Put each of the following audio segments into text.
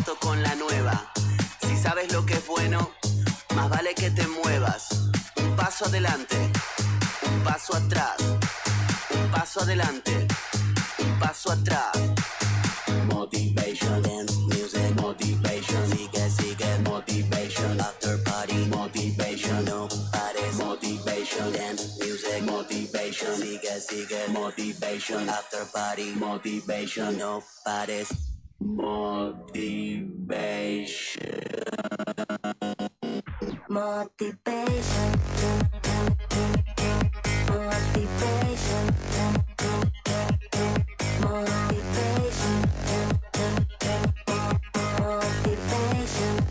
comparto con la nueva. Si sabes lo que es bueno, más vale que te muevas. Un paso adelante, un paso atrás, un paso adelante, un paso atrás. Motivation, dance music, motivation, sigue, motivation, after party, motivation, no pares, motivation, dance music, motivation, sigue, motivation, after party, motivation, no pares, motivation. Motivation, motivation, motivation, motivation.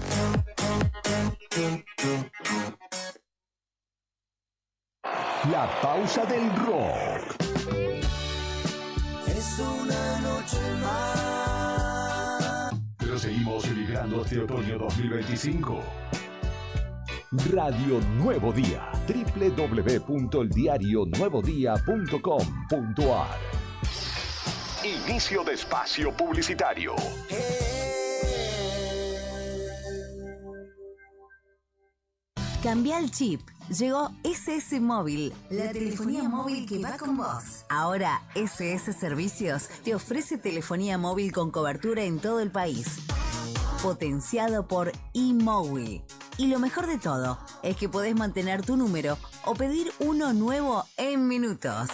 La pausa del rock. Es una noche más. Pero seguimos celebrando este otoño 2025. Radio Nuevo Día, www.eldiarionuevodía.com.ar. Inicio de espacio publicitario. Cambia el chip. Llegó SS Móvil, la telefonía móvil que va con vos. Ahora, SS Servicios te ofrece telefonía móvil con cobertura en todo el país. Potenciado por eMóvil. Y lo mejor de todo es que podés mantener tu número o pedir uno nuevo en minutos.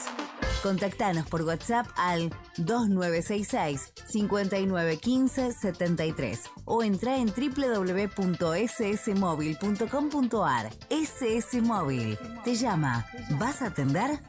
Contactanos por WhatsApp al 2966-5915-73 o entra en www.ssmóvil.com.ar. SS Móvil te llama. ¿Vas a atender?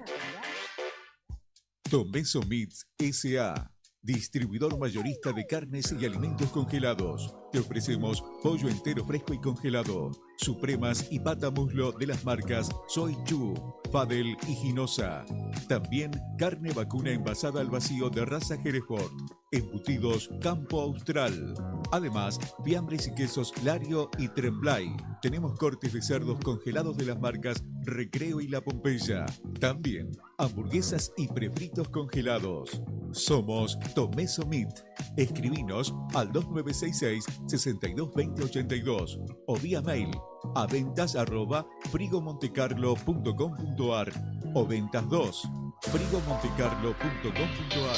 Tomeso Meats S.A., distribuidor mayorista de carnes y alimentos congelados. Te ofrecemos pollo entero fresco y congelado, supremas y pata muslo de las marcas Soy Chu, Fadel y Ginosa. También carne vacuna envasada al vacío de raza Hereford, embutidos Campo Austral. Además, fiambres y quesos Lario y Tremblay. Tenemos cortes de cerdos congelados de las marcas Recreo y La Pompeya. También hamburguesas y prefritos congelados. Somos Tomeso Meat. Escribinos al 2966-622082 o vía mail a ventas@frigomontecarlo.com.ar o ventas2frigomontecarlo.com.ar.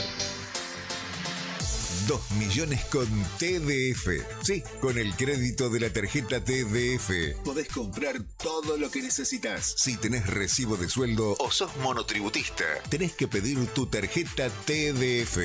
2 millones con TDF. Sí, con el crédito de la tarjeta TDF podés comprar todo lo que necesitas. Si tenés recibo de sueldo o sos monotributista, tenés que pedir tu tarjeta TDF.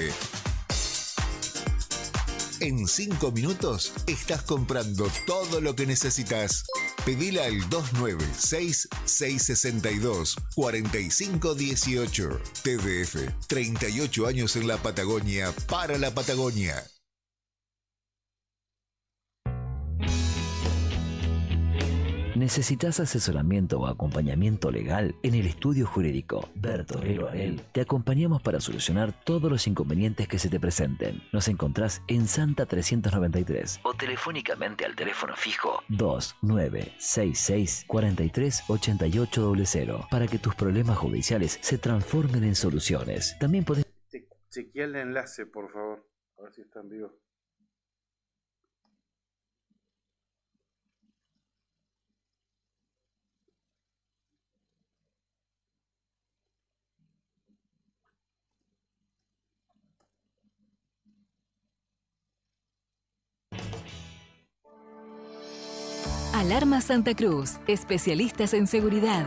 En 5 minutos estás comprando todo lo que necesitas. Pedila al 296-662-4518. TDF, 38 años en la Patagonia, para la Patagonia. ¿Necesitas asesoramiento o acompañamiento legal? En el estudio jurídico Bertorero Arel te acompañamos para solucionar todos los inconvenientes que se te presenten. Nos encontrás en Santa 393 o telefónicamente al teléfono fijo 2966 438800 para que tus problemas judiciales se transformen en soluciones. También podés... Chequea el enlace, por favor. A ver si está en vivo. Alarma Santa Cruz, especialistas en seguridad.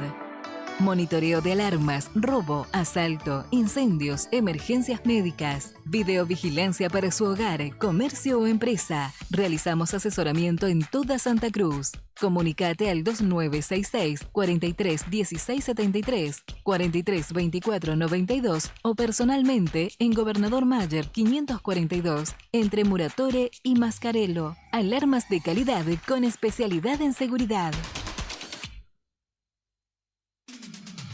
Monitoreo de alarmas, robo, asalto, incendios, emergencias médicas, videovigilancia para su hogar, comercio o empresa. Realizamos asesoramiento en toda Santa Cruz. Comunicate al 2966 431673, 432492 o personalmente en Gobernador Mayer 542, entre Muratore y Mascarello. Alarmas de calidad con especialidad en seguridad.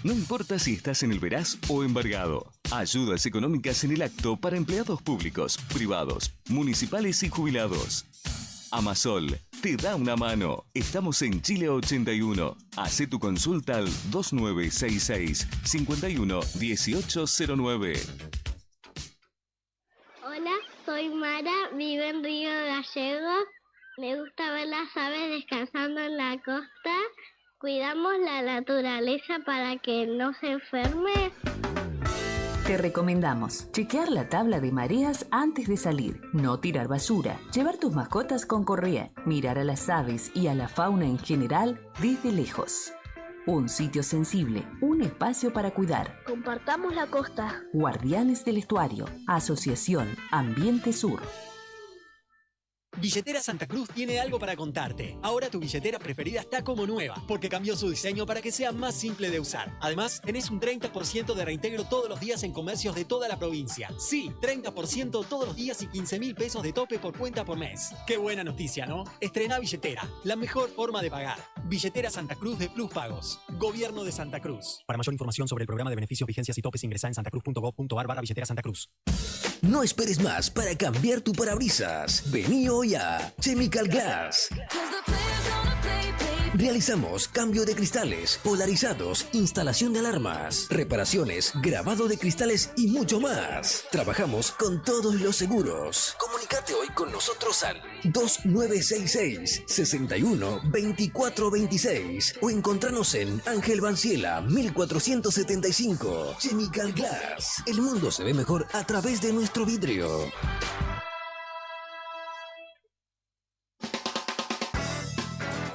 No importa si estás en el veraz o embargado. Ayudas económicas en el acto para empleados públicos, privados, municipales y jubilados. Amasol te da una mano. Estamos en Chile 81. Hacé tu consulta al 2966 51 1809. Hola, soy Mari. Sara, vivo en Río Gallegos. Me gusta ver las aves descansando en la costa. Cuidamos la naturaleza para que no se enferme. Te recomendamos chequear la tabla de mareas antes de salir, no tirar basura, llevar tus mascotas con correa, mirar a las aves y a la fauna en general desde lejos. Un sitio sensible, un espacio para cuidar. Compartamos la costa. Guardianes del Estuario, Asociación Ambiente Sur. Billetera Santa Cruz tiene algo para contarte. Ahora tu billetera preferida está como nueva, porque cambió su diseño para que sea más simple de usar. Además, tenés un 30% de reintegro todos los días en comercios de toda la provincia. Sí, 30% todos los días y 15.000 pesos de tope por cuenta por mes. Qué buena noticia, ¿no? Estrena billetera, la mejor forma de pagar. Billetera Santa Cruz de Plus Pagos. Gobierno de Santa Cruz. Para mayor información sobre el programa de beneficios, vigencias y topes, ingresá en santacruz.gov.ar/billetera Santa Cruz. No esperes más para cambiar tu parabrisas. Vení hoy a Chemical Glass. Realizamos cambio de cristales, polarizados, instalación de alarmas, reparaciones, grabado de cristales y mucho más. Trabajamos con todos los seguros. Comunicate hoy con nosotros al 2966-612426 o encontranos en Ángel Banciela 1475. Chemical Glass. El mundo se ve mejor a través de nuestro vidrio.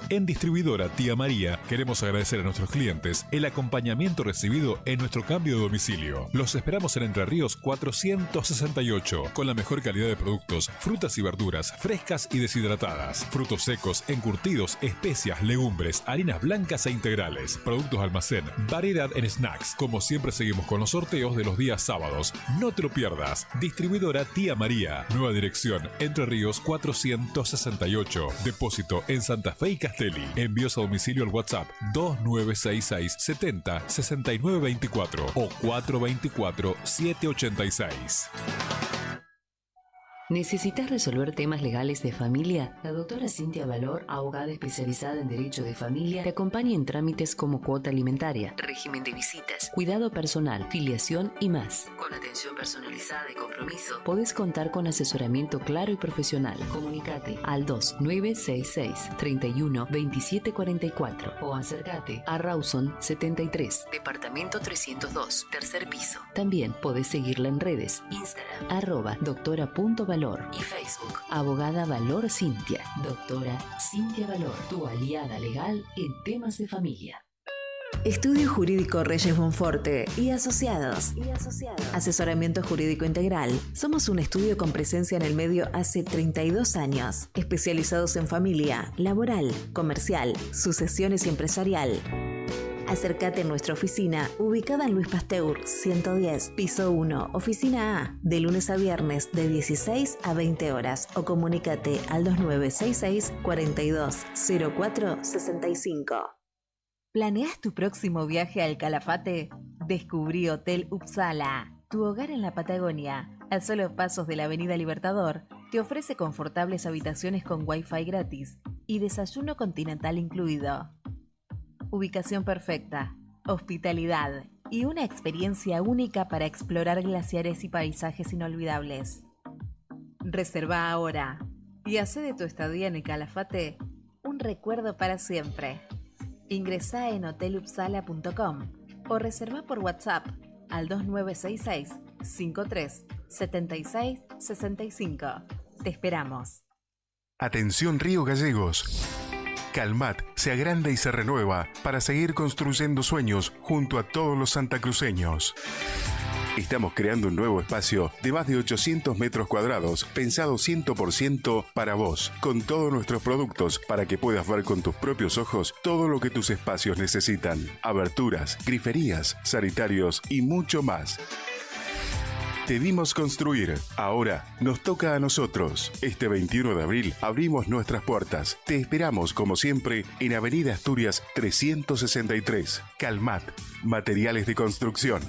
En Distribuidora Tía María queremos agradecer a nuestros clientes el acompañamiento recibido en nuestro cambio de domicilio. Los esperamos en Entre Ríos 468 con la mejor calidad de productos, frutas y verduras frescas y deshidratadas, frutos secos, encurtidos, especias, legumbres, harinas blancas e integrales, productos almacén, variedad en snacks. Como siempre seguimos con los sorteos de los días sábados. No te lo pierdas. Distribuidora Tía María. Nueva dirección Entre Ríos 468. Depósito en Santa Fe y Castelli. Envíos a domicilio al WhatsApp 2966 70 6924 o 424 786. ¿Necesitas resolver temas legales de familia? La doctora Cintia Valor, abogada especializada en Derecho de Familia, te acompaña en trámites como cuota alimentaria, régimen de visitas, cuidado personal, filiación y más. Con atención personalizada y compromiso, podés contar con asesoramiento claro y profesional. Comunicate al 2966 31 27 44 o acércate a Rawson 73, departamento 302, tercer piso. También podés seguirla en redes, Instagram, @doctora.valor y Facebook, Abogada Valor Cintia. Doctora Cintia Valor, tu aliada legal en temas de familia. Estudio Jurídico Reyes Bonforte y Asociados. Asesoramiento jurídico integral. Somos un estudio con presencia en el medio hace 32 años, especializados en familia, laboral, comercial, sucesiones y empresarial. Acércate a nuestra oficina, ubicada en Luis Pasteur 110, piso 1, oficina A, de lunes a viernes de 16 a 20 horas o comunícate al 2966 42 04 65. ¿Planeas tu próximo viaje al Calafate? Descubrí Hotel Uppsala, tu hogar en la Patagonia. A solo pasos de la Avenida Libertador, te ofrece confortables habitaciones con Wi-Fi gratis y desayuno continental incluido. Ubicación perfecta, hospitalidad y una experiencia única para explorar glaciares y paisajes inolvidables. Reserva ahora y hace de tu estadía en el Calafate un recuerdo para siempre. Ingresá en hotelupsala.com o reserva por WhatsApp al 2966 53 76 65. Te esperamos. Atención Río Gallegos. Calmat se agranda y se renueva para seguir construyendo sueños junto a todos los santacruceños. Estamos creando un nuevo espacio de más de 800 metros cuadrados, pensado 100% para vos, con todos nuestros productos para que puedas ver con tus propios ojos todo lo que tus espacios necesitan. Aberturas, griferías, sanitarios y mucho más. Te vimos construir, ahora nos toca a nosotros. Este 21 de abril abrimos nuestras puertas. Te esperamos como siempre en Avenida Asturias 363. Calmat, materiales de construcción.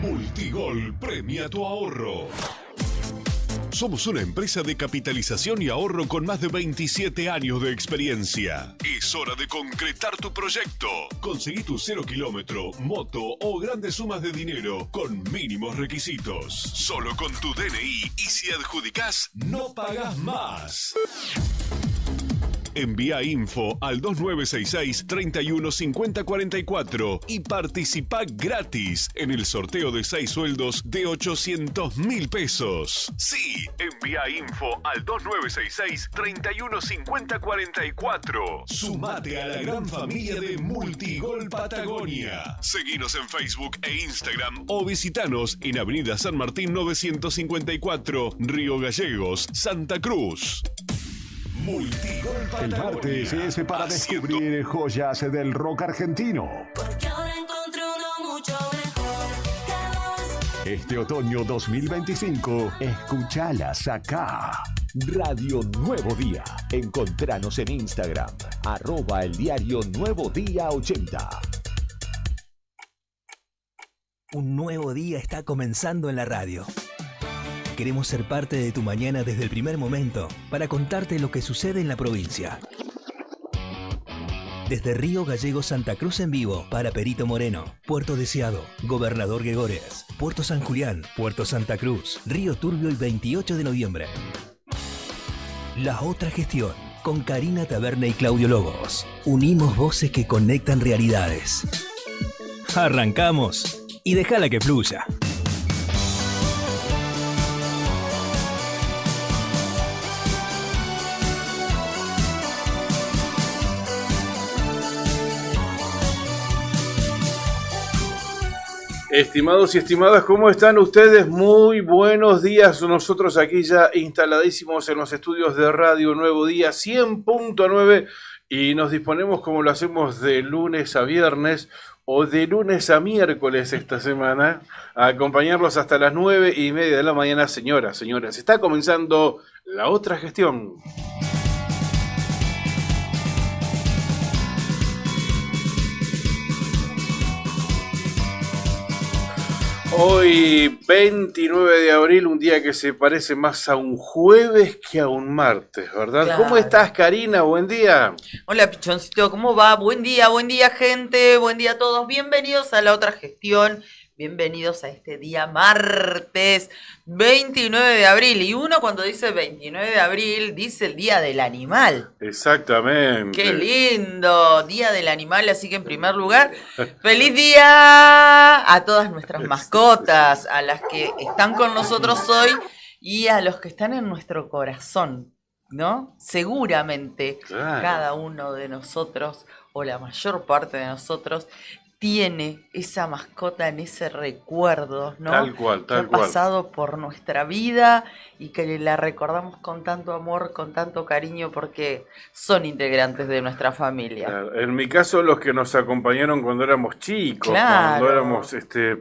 Multigol premia tu ahorro. Somos una empresa de capitalización y ahorro con más de 27 años de experiencia. Es hora de concretar tu proyecto. Conseguí tu 0 kilómetro, moto o grandes sumas de dinero con mínimos requisitos. Solo con tu DNI y si adjudicás, no pagas más. Envía info al 2966-315044 y participa gratis en el sorteo de 6 sueldos de 800.000 pesos. Sí, envía info al 2966-315044. Sumate a la gran familia de Multigol Patagonia. Seguinos en Facebook e Instagram o visitanos en Avenida San Martín 954, Río Gallegos, Santa Cruz. Multigol Patagonia. El martes es para descubrir joyas del rock argentino. Porque ahora encontré uno mucho mejor que vos. Este otoño 2025, escuchalas acá. Radio Nuevo Día. Encontranos en Instagram, @eldiarionuevodía80. Un nuevo día está comenzando en la radio. Queremos ser parte de tu mañana desde el primer momento para contarte lo que sucede en la provincia. Desde Río Gallegos Santa Cruz en vivo para Perito Moreno, Puerto Deseado, Gobernador Gregores, Puerto San Julián, Puerto Santa Cruz, Río Turbio y 28 de noviembre. La otra gestión con Karina Taberna y Claudio Lobos. Unimos voces que conectan realidades. Arrancamos y déjala que fluya. Estimados y estimadas, ¿cómo están ustedes? Muy buenos días. Nosotros aquí ya instaladísimos en los estudios de Radio Nuevo Día 100.9 y nos disponemos, como lo hacemos de lunes a viernes o de lunes a miércoles esta semana, a acompañarlos hasta las 9:30 de la mañana. Señoras, señores, está comenzando La Otra Gestión. Hoy, 29 de abril, un día que se parece más a un jueves que a un martes, ¿verdad? Claro. ¿Cómo estás, Karina? Buen día. Hola, Pichoncito, ¿cómo va? Buen día, gente, buen día a todos. Bienvenidos a La Otra Gestión, bienvenidos a este día martes 29 de abril. Y uno cuando dice 29 de abril, dice el Día del Animal. Exactamente. ¡Qué lindo! Día del Animal, así que en primer lugar, ¡feliz día a todas nuestras mascotas, a las que están con nosotros hoy y a los que están en nuestro corazón, ¿no? Seguramente cada uno de nosotros, o la mayor parte de nosotros, tiene esa mascota en ese recuerdo, ¿no? Tal cual, tal que ha pasado por nuestra vida y que la recordamos con tanto amor, con tanto cariño, porque son integrantes de nuestra familia. Claro. En mi caso, los que nos acompañaron cuando éramos chicos, Claro. cuando éramos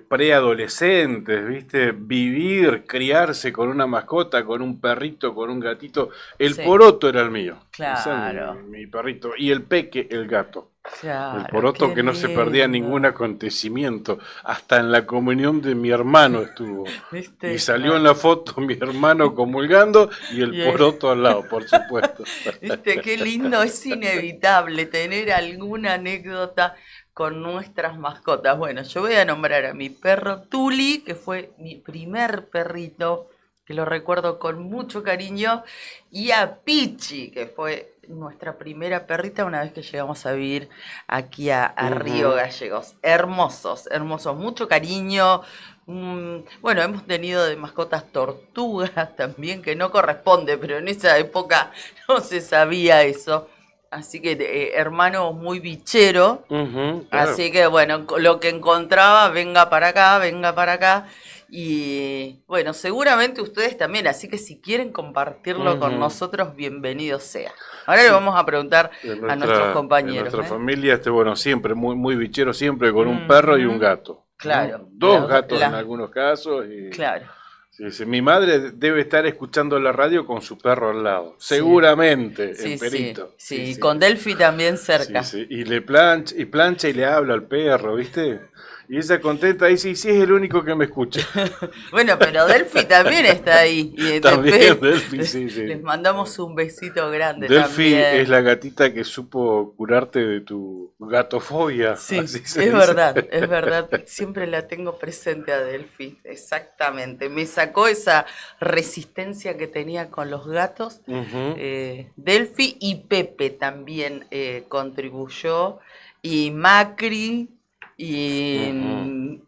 preadolescentes, ¿viste? Vivir, criarse con una mascota, con un perrito, con un gatito. El Sí. poroto era el mío. Claro. Ese era mi perrito. Y el peque, el gato. Claro, El poroto qué que no se lindo. perdía ningún acontecimiento. Hasta en la comunión de mi hermano estuvo. ¿Viste? Y salió en la foto mi hermano comulgando y el Bien. poroto al lado, por supuesto. ¿Viste? Qué lindo, es inevitable tener alguna anécdota con nuestras mascotas. Bueno, yo voy a nombrar a mi perro Tuli, que fue mi primer perrito, que lo recuerdo con mucho cariño, y a Pichi, que fue nuestra primera perrita una vez que llegamos a vivir aquí a Río Gallegos. Hermosos, hermosos, mucho cariño. Bueno, hemos tenido de mascotas tortugas también, que no corresponde, pero en esa época no se sabía eso. Así que hermano muy bichero. Claro. Así que bueno, lo que encontraba, venga para acá. Y bueno, seguramente ustedes también, así que si quieren compartirlo con nosotros, bienvenido sea. Ahora le vamos a preguntar a nuestros compañeros. En nuestra familia, bueno, siempre, muy, muy bichero, siempre con un perro y un gato. Claro. ¿no? Dos gatos en algunos casos. Y, claro. Sí, mi madre debe estar escuchando la radio con su perro al lado. Seguramente, Sí, en Perito. Sí, con Delphi también cerca. Sí. Y plancha y le habla al perro, ¿viste? Y ella contenta dice, y sí, es el único que me escucha. Bueno, pero Delphi también está ahí. Y También Delphi, sí. Les mandamos un besito grande Delphi también. es la gatita que supo curarte de tu gatofobia. Sí, así es se dice. verdad. Siempre la tengo presente a Delphi, exactamente. Me sacó esa resistencia que tenía con los gatos. Ujú. Delphi y Pepe también contribuyó. Y Macri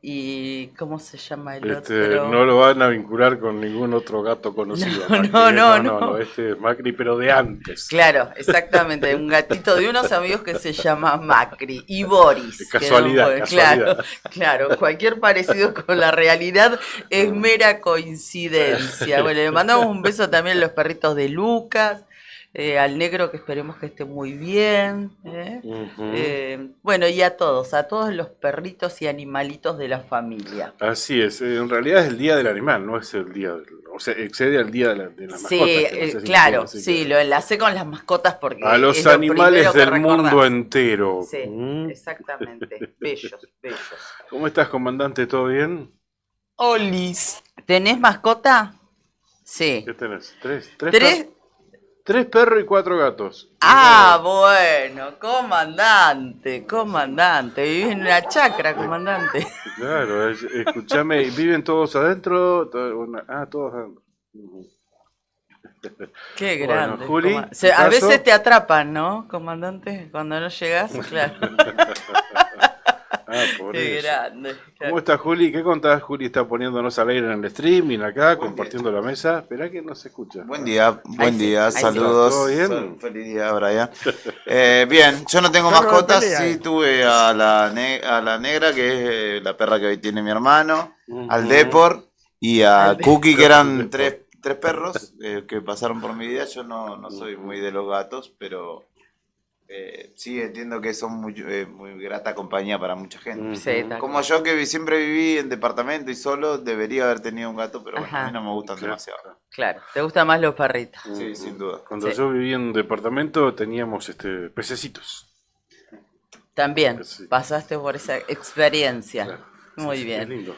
y ¿cómo se llama el otro? No lo van a vincular con ningún otro gato conocido. Macri, No. Este es Macri, pero de antes. Claro, exactamente, un gatito de unos amigos que se llama Macri y Boris. Casualidad, casualidad. Claro, cualquier parecido con la realidad es mera coincidencia. Bueno, le mandamos un beso también a los perritos de Lucas. Al negro que esperemos que esté muy bien. Bueno, y a todos los perritos y animalitos de la familia. Así es, en realidad es el día del animal, no es el día, o sea, excede al día de las Sí, mascotas. que no sé si claro, así sí, que- lo enlacé con las mascotas porque A los es lo animales primero que del recordás. mundo entero. Sí, exactamente, bellos. ¿Cómo estás, comandante? ¿Todo bien? Olis. ¿Tenés mascota? Sí. ¿Qué tenés? ¿Tres? Tres perros y 4 gatos. Ah, bueno, comandante. Vive en una chacra, comandante. Claro, escúchame, ¿viven todos adentro? Todos adentro. Qué Bueno, grande. Juli, A ¿tu caso? veces te atrapan, ¿no, comandante? Cuando no llegas, claro. Por Qué eso. grande. ¿Cómo estás, Juli? ¿Qué contás? Juli está poniéndonos al aire en el streaming acá, compartiendo la mesa. Esperá que no se escucha. Buen día, ahí sí. saludos. ¿Todo bien? Feliz día, Brian. Bien, yo no tengo Perro de mascotas, pelea. sí tuve a la negra, que es la perra que hoy tiene mi hermano, al Depor y a Cookie, que eran tres perros que pasaron por mi vida. Yo no soy muy de los gatos, pero sí entiendo que son muy grata compañía para mucha gente. Sí, tal Como yo, que siempre viví en departamento y solo, debería haber tenido un gato, pero bueno, Ajá. a mí no me gustan demasiado. Claro, te gustan más los perritos. Sí, sin duda. Cuando yo vivía en un departamento teníamos pececitos. También pasaste por esa experiencia. Muy Sí, bien. es lindo.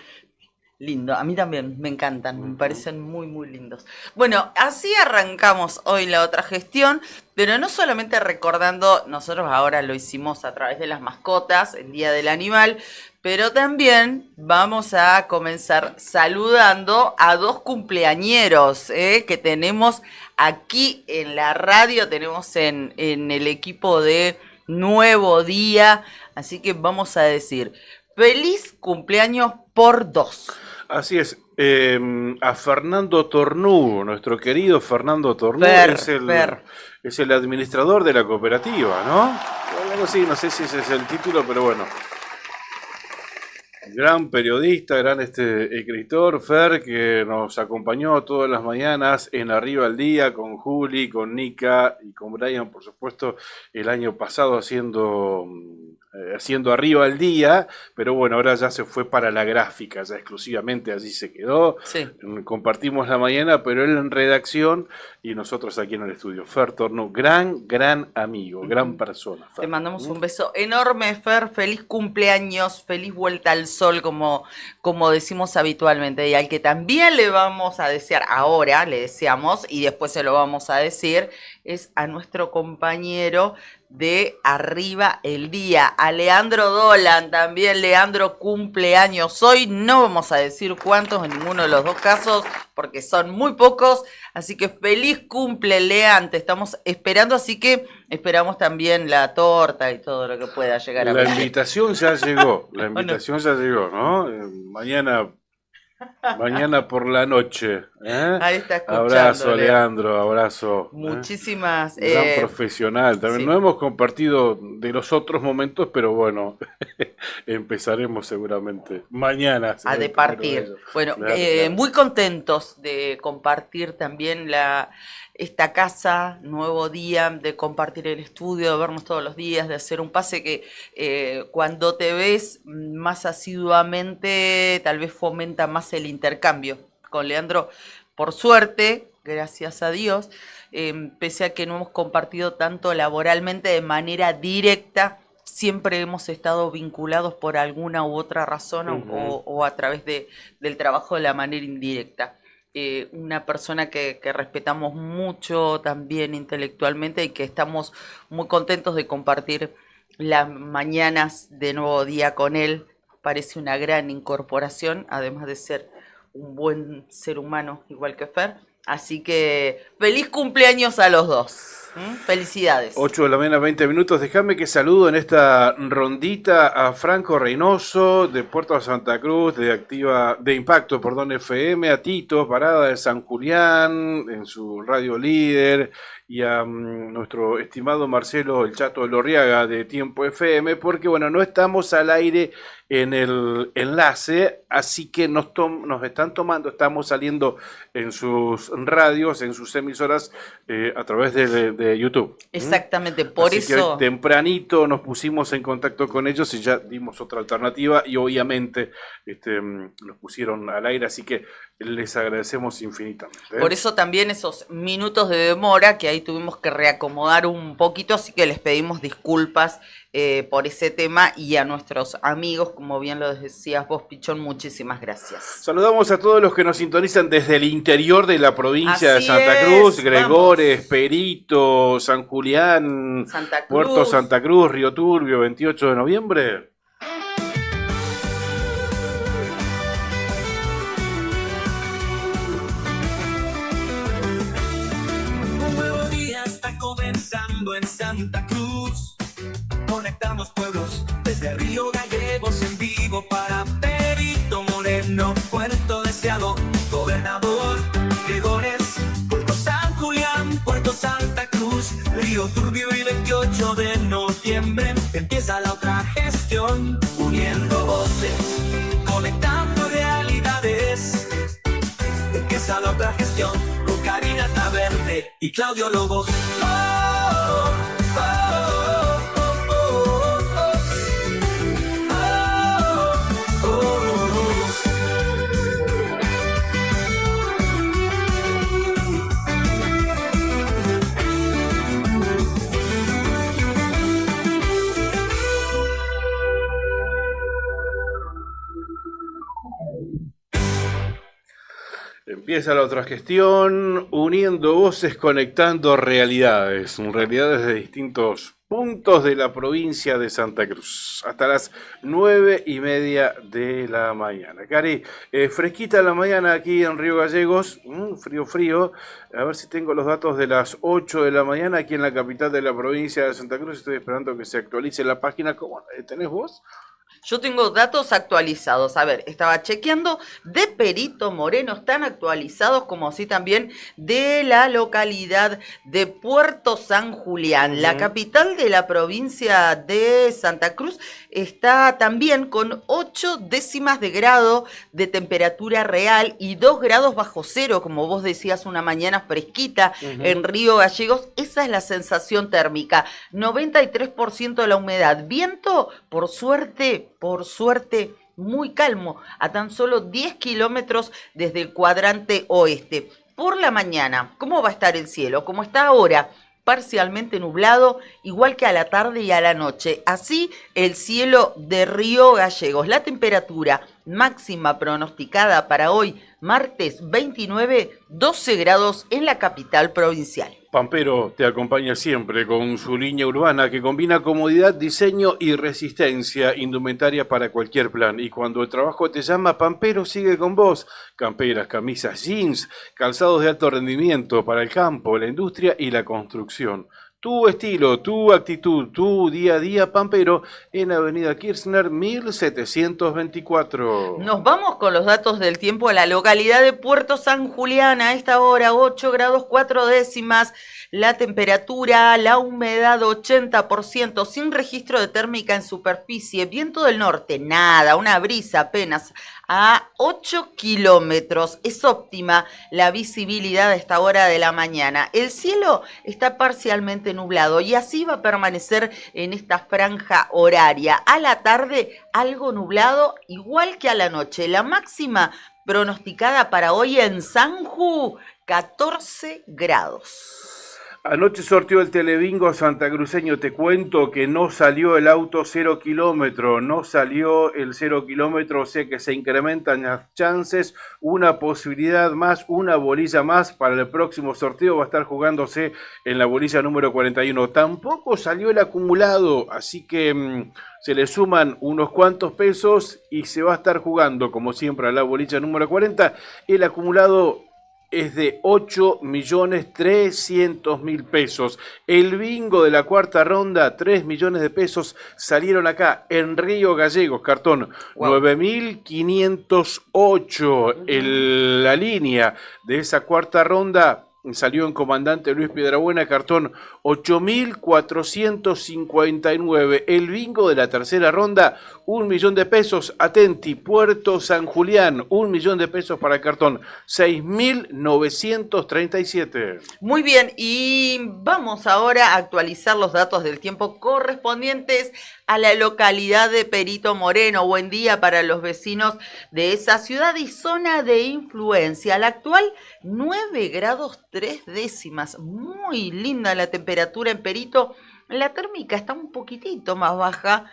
Lindo, a mí también me encantan, me parecen muy, muy lindos. Bueno, así arrancamos hoy la otra gestión, pero no solamente recordando, nosotros ahora lo hicimos a través de las mascotas, el Día del Animal, pero también vamos a comenzar saludando a 2 cumpleañeros que tenemos aquí en la radio, tenemos en el equipo de Nuevo Día, así que vamos a decir, feliz cumpleaños por 2. Así es, a Fernando Tornú, nuestro querido Fernando Tornú, es el administrador de la cooperativa, ¿no? Algo así, no sé si ese es el título, pero bueno. Gran periodista, gran escritor, Fer, que nos acompañó todas las mañanas en Arriba al Día con Juli, con Nika y con Brian, por supuesto, el año pasado haciendo Arriba al Día, pero bueno, ahora ya se fue para la gráfica, ya exclusivamente allí se quedó. Sí. Compartimos la mañana, pero él en redacción y nosotros aquí en el estudio. Fer Tornú, gran amigo, gran persona. Fer. Te mandamos un beso enorme, Fer. Feliz cumpleaños, feliz vuelta al sol, como decimos habitualmente. Y al que también le vamos a desear, ahora le deseamos, y después se lo vamos a decir, es a nuestro compañero de Arriba el Día, a Leandro Dolan. También Leandro cumpleaños hoy. No vamos a decir cuántos en ninguno de los dos casos, porque son muy pocos. Así que feliz cumple, Lean. Te estamos esperando, así que esperamos también la torta y todo lo que pueda llegar a La pedir. invitación ya llegó, ya llegó, ¿no? Mañana por la noche. Ahí está escuchando, Abrazo, Leandro, abrazo. Muchísimas. Gran profesional. También sí. no hemos compartido de los otros momentos, pero bueno, empezaremos seguramente mañana. A departir. Bueno, Claro. muy contentos de compartir también esta casa, Nuevo Día, de compartir el estudio, de vernos todos los días, de hacer un pase que cuando te ves más asiduamente, tal vez fomenta más el intercambio. Con Leandro, por suerte, gracias a Dios, pese a que no hemos compartido tanto laboralmente de manera directa, siempre hemos estado vinculados por alguna u otra razón o a través del trabajo de la manera indirecta. Una persona que respetamos mucho también intelectualmente y que estamos muy contentos de compartir las mañanas de Nuevo Día con él. Parece una gran incorporación, además de ser un buen ser humano igual que Fer. Así que feliz cumpleaños a los dos. Felicidades. 8 de la mañana, 20 minutos. Déjame que saludo en esta rondita a Franco Reynoso de Puerto Santa Cruz, de Impacto, FM, a Tito Parada de San Julián en su radio líder, y a nuestro estimado Marcelo El Chato Lorriaga de Tiempo FM, porque bueno, no estamos al aire en el enlace, así que nos están tomando, estamos saliendo en sus radios, en sus emisoras, a través de YouTube. Exactamente, por así eso. Que tempranito nos pusimos en contacto con ellos y ya dimos otra alternativa, y obviamente nos pusieron al aire, así que les agradecemos infinitamente. Por eso también esos minutos de demora que ahí tuvimos que reacomodar un poquito, así que les pedimos disculpas por ese tema, y a nuestros amigos, como bien lo decías vos, Pichón, muchísimas gracias. Saludamos a todos los que nos sintonizan desde el interior de la provincia de Así Santa es, Cruz, Gregores, Perito, San Julián, Santa Cruz. Puerto Santa Cruz, Río Turbio, 28 de noviembre. Un nuevo día está comenzando en Santa Cruz. Conectamos pueblos desde Río Gallegos en vivo para Perito Moreno, Puerto Deseado, Gobernador Gregores, Puerto San Julián, Puerto Santa Cruz, Río Turbio y 28 de noviembre empieza la otra gestión, uniendo voces, conectando realidades. Empieza la otra gestión con Karina Taverne y Claudio Lobos. Empieza la otra gestión, uniendo voces, conectando realidades de distintos puntos de la provincia de Santa Cruz, hasta las 9:30 de la mañana. Cari, fresquita la mañana aquí en Río Gallegos, frío, a ver si tengo los datos de las 8 de la mañana aquí en la capital de la provincia de Santa Cruz. Estoy esperando que se actualice la página. ¿Cómo tenés vos? Yo tengo datos actualizados. A ver, estaba chequeando de Perito Moreno, están actualizados, como así también de la localidad de Puerto San Julián. La capital de la provincia de Santa Cruz está también con 8 décimas de grado de temperatura real y 2 grados bajo cero, como vos decías, una mañana fresquita en Río Gallegos. Esa es la sensación térmica. 93% de la humedad. Viento, por suerte, muy calmo, a tan solo 10 kilómetros desde el cuadrante oeste. Por la mañana, ¿cómo va a estar el cielo? Como está ahora, parcialmente nublado, igual que a la tarde y a la noche. Así el cielo de Río Gallegos. La temperatura máxima pronosticada para hoy, martes 29, 12 grados en la capital provincial. Pampero te acompaña siempre con su línea urbana que combina comodidad, diseño y resistencia, indumentaria para cualquier plan. Y cuando el trabajo te llama, Pampero sigue con vos. Camperas, camisas, jeans, calzados de alto rendimiento para el campo, la industria y la construcción. Tu estilo, tu actitud, tu día a día, Pampero, en Avenida Kirchner 1724. Nos vamos con los datos del tiempo a la localidad de Puerto San Julián. A esta hora, 8 grados 4 décimas. La temperatura, la humedad 80%, sin registro de térmica en superficie. Viento del norte, nada, una brisa apenas a 8 kilómetros. Es óptima la visibilidad a esta hora de la mañana. El cielo está parcialmente nublado y así va a permanecer en esta franja horaria. A la tarde, algo nublado, igual que a la noche. La máxima pronosticada para hoy en Sanju, 14 grados. Anoche sorteó el Telebingo santacruceño. Te cuento que no salió el auto 0 kilómetro, no salió el 0 kilómetro, o sea que se incrementan las chances. Una posibilidad más, una bolilla más para el próximo sorteo va a estar jugándose en la bolilla número 41. Tampoco salió el acumulado, así que se le suman unos cuantos pesos y se va a estar jugando, como siempre, a la bolilla número 40. El acumulado es de 8.300.000 pesos. El bingo de la cuarta ronda, 3 millones de pesos salieron acá en Río Gallegos, cartón. Wow. 9.508. La línea de esa cuarta ronda salió en Comandante Luis Piedrabuena, cartón 8.459. El bingo de la tercera ronda, 1 millón de pesos. Atenti, Puerto San Julián, 1 millón de pesos para el cartón, 6.937. Muy bien, y vamos ahora a actualizar los datos del tiempo correspondientes a la localidad de Perito Moreno. Buen día para los vecinos de esa ciudad y zona de influencia. La actual, 9 grados 3 décimas. Muy linda la temperatura en Perito. La térmica está un poquitito más baja,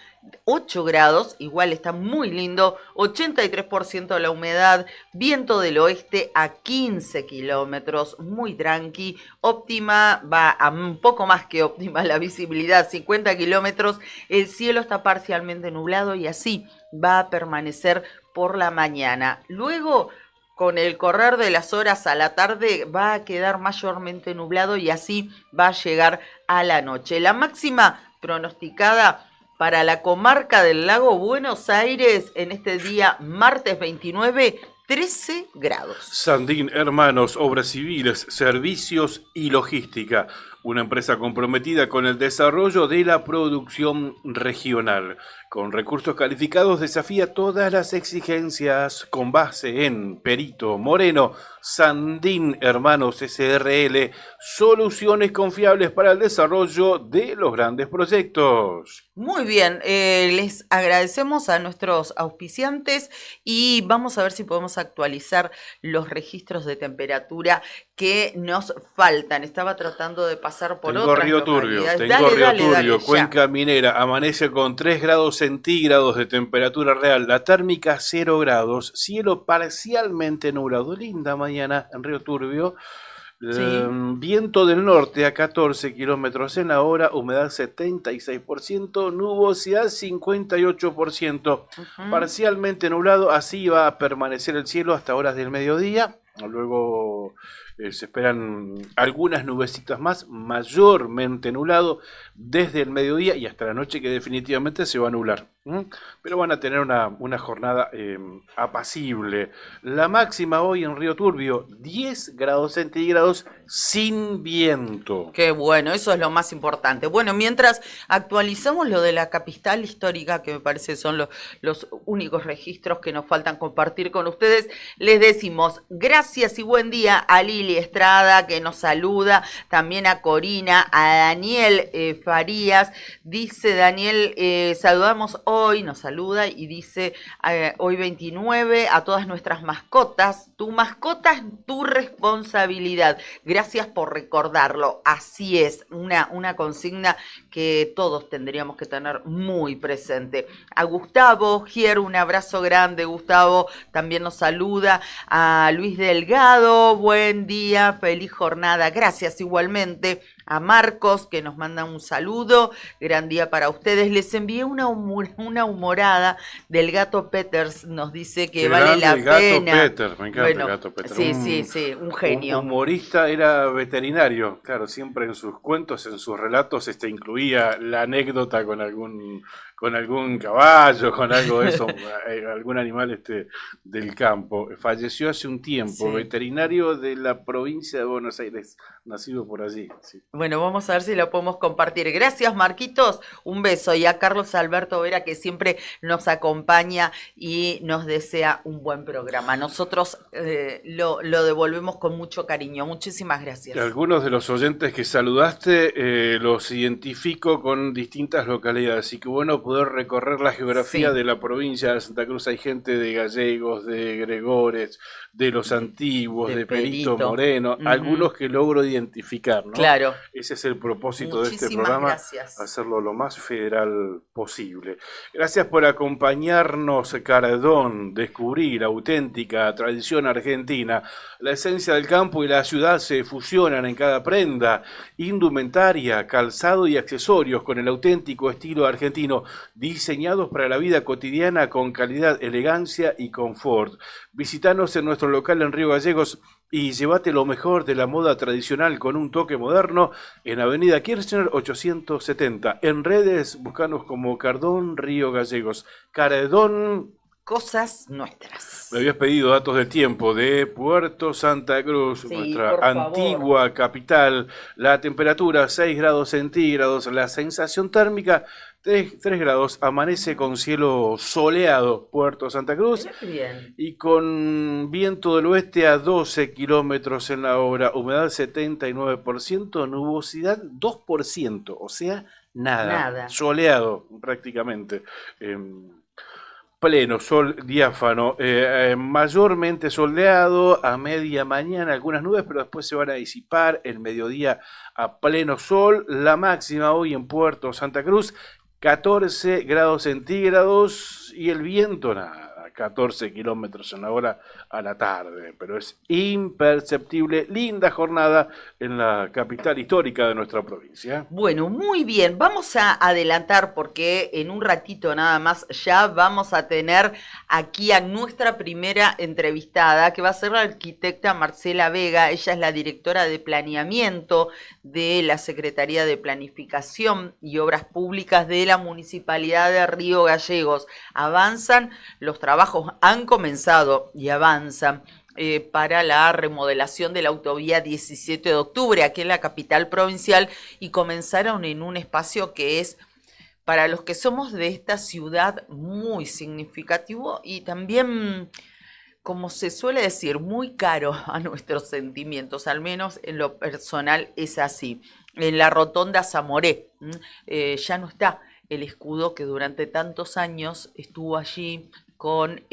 8 grados, igual está muy lindo, 83% la humedad, viento del oeste a 15 kilómetros, muy tranqui, óptima, va a un poco más que óptima la visibilidad, 50 kilómetros, el cielo está parcialmente nublado y así va a permanecer por la mañana. Luego, con el correr de las horas a la tarde va a quedar mayormente nublado y así va a llegar a la noche. La máxima pronosticada para la comarca del Lago Buenos Aires en este día martes 29, 13 grados. Sandín Hermanos, Obras Civiles, Servicios y Logística. Una empresa comprometida con el desarrollo de la producción regional. Con recursos calificados desafía todas las exigencias con base en Perito Moreno. Sandín Hermanos SRL, soluciones confiables para el desarrollo de los grandes proyectos. Muy bien, les agradecemos a nuestros auspiciantes y vamos a ver si podemos actualizar los registros de temperatura que nos faltan. Estaba tratando de pasar por otras Río Turbio, Cuenca Minera, amanece con 3 grados centígrados de temperatura real, la térmica 0 grados, cielo parcialmente nublado, linda mañana en Río Turbio. Sí. Viento del norte a 14 kilómetros en la hora, humedad 76%, nubosidad 58%, parcialmente nublado, así va a permanecer el cielo hasta horas del mediodía. Luego se esperan algunas nubecitas más, mayormente nublado desde el mediodía y hasta la noche, que definitivamente se va a nublar. Pero van a tener una jornada apacible. La máxima hoy en Río Turbio, 10 grados centígrados sin viento. Qué bueno, eso es lo más importante. Bueno, mientras actualizamos lo de la capital histórica, que me parece son los únicos registros que nos faltan compartir con ustedes, les decimos gracias y buen día a Lili Estrada, que nos saluda, también a Corina, a Daniel Farías. Dice Daniel, saludamos hoy, nos saluda y dice hoy 29 a todas nuestras mascotas. Tu mascota es tu responsabilidad. Gracias por recordarlo. Así es, una consigna que todos tendríamos que tener muy presente. A Gustavo Gier, un abrazo grande. Gustavo también nos saluda. A Luis Delgado, buen día, feliz jornada. Gracias igualmente. A Marcos, que nos manda un saludo, gran día para ustedes. Les envié una humorada del gato Peters, nos dice que vale la pena. Peters, me encanta el gato Peters. Sí, un genio. Un humorista, era veterinario, claro, siempre en sus cuentos, en sus relatos, incluía la anécdota con algún caballo, con algo de eso, algún animal del campo. Falleció hace un tiempo, veterinario de la provincia de Buenos Aires, nacido por allí. Sí. Bueno, vamos a ver si lo podemos compartir. Gracias, Marquitos, un beso. Y a Carlos Alberto Vera, que siempre nos acompaña y nos desea un buen programa. Nosotros lo devolvemos con mucho cariño. Muchísimas gracias. Algunos de los oyentes que saludaste los identifico con distintas localidades, así que bueno, poder recorrer la geografía de la provincia de Santa Cruz. Hay gente de Gallegos, de Gregores, de Los Antiguos, de Perito Moreno, algunos que logro identificar, ¿no? Claro. Ese es el propósito de este Muchísimas programa, gracias. hacerlo lo más federal posible. Gracias por acompañarnos, Cardón. Descubrir la auténtica tradición argentina. La esencia del campo y la ciudad se fusionan en cada prenda, indumentaria, calzado y accesorios con el auténtico estilo argentino, diseñados para la vida cotidiana con calidad, elegancia y confort. Visítanos en nuestro local en Río Gallegos y llévate lo mejor de la moda tradicional con un toque moderno en Avenida Kirchner 870. En redes, búscanos como Cardón Río Gallegos. Cardón. Cosas nuestras. Me habías pedido datos del tiempo de Puerto Santa Cruz, Sí, nuestra por favor. antigua capital. La temperatura 6 grados centígrados, la sensación térmica 3 grados, amanece con cielo soleado Puerto Santa Cruz. Mirá qué bien. Y con viento del oeste a 12 kilómetros en la hora, humedad 79%, nubosidad 2%, o sea, nada. Soleado prácticamente. Pleno sol diáfano, mayormente soleado, a media mañana algunas nubes, pero después se van a disipar, el mediodía a pleno sol. La máxima hoy en Puerto Santa Cruz, 14 grados centígrados, y el viento nada, 14 kilómetros en la hora a la tarde, pero es imperceptible. Linda jornada en la capital histórica de nuestra provincia. Bueno, muy bien, vamos a adelantar porque en un ratito nada más ya vamos a tener aquí a nuestra primera entrevistada, que va a ser la arquitecta Marcela Vega. Ella es la directora de planeamiento de la Secretaría de Planificación y Obras Públicas de la Municipalidad de Río Gallegos. Avanzan los trabajos, han comenzado y avanzan para la remodelación de la autovía 17 de octubre, aquí en la capital provincial, y comenzaron en un espacio que es, para los que somos de esta ciudad, muy significativo y también, como se suele decir, muy caro a nuestros sentimientos, al menos en lo personal es así. En la rotonda Zamoré ya no está el escudo que durante tantos años estuvo allí con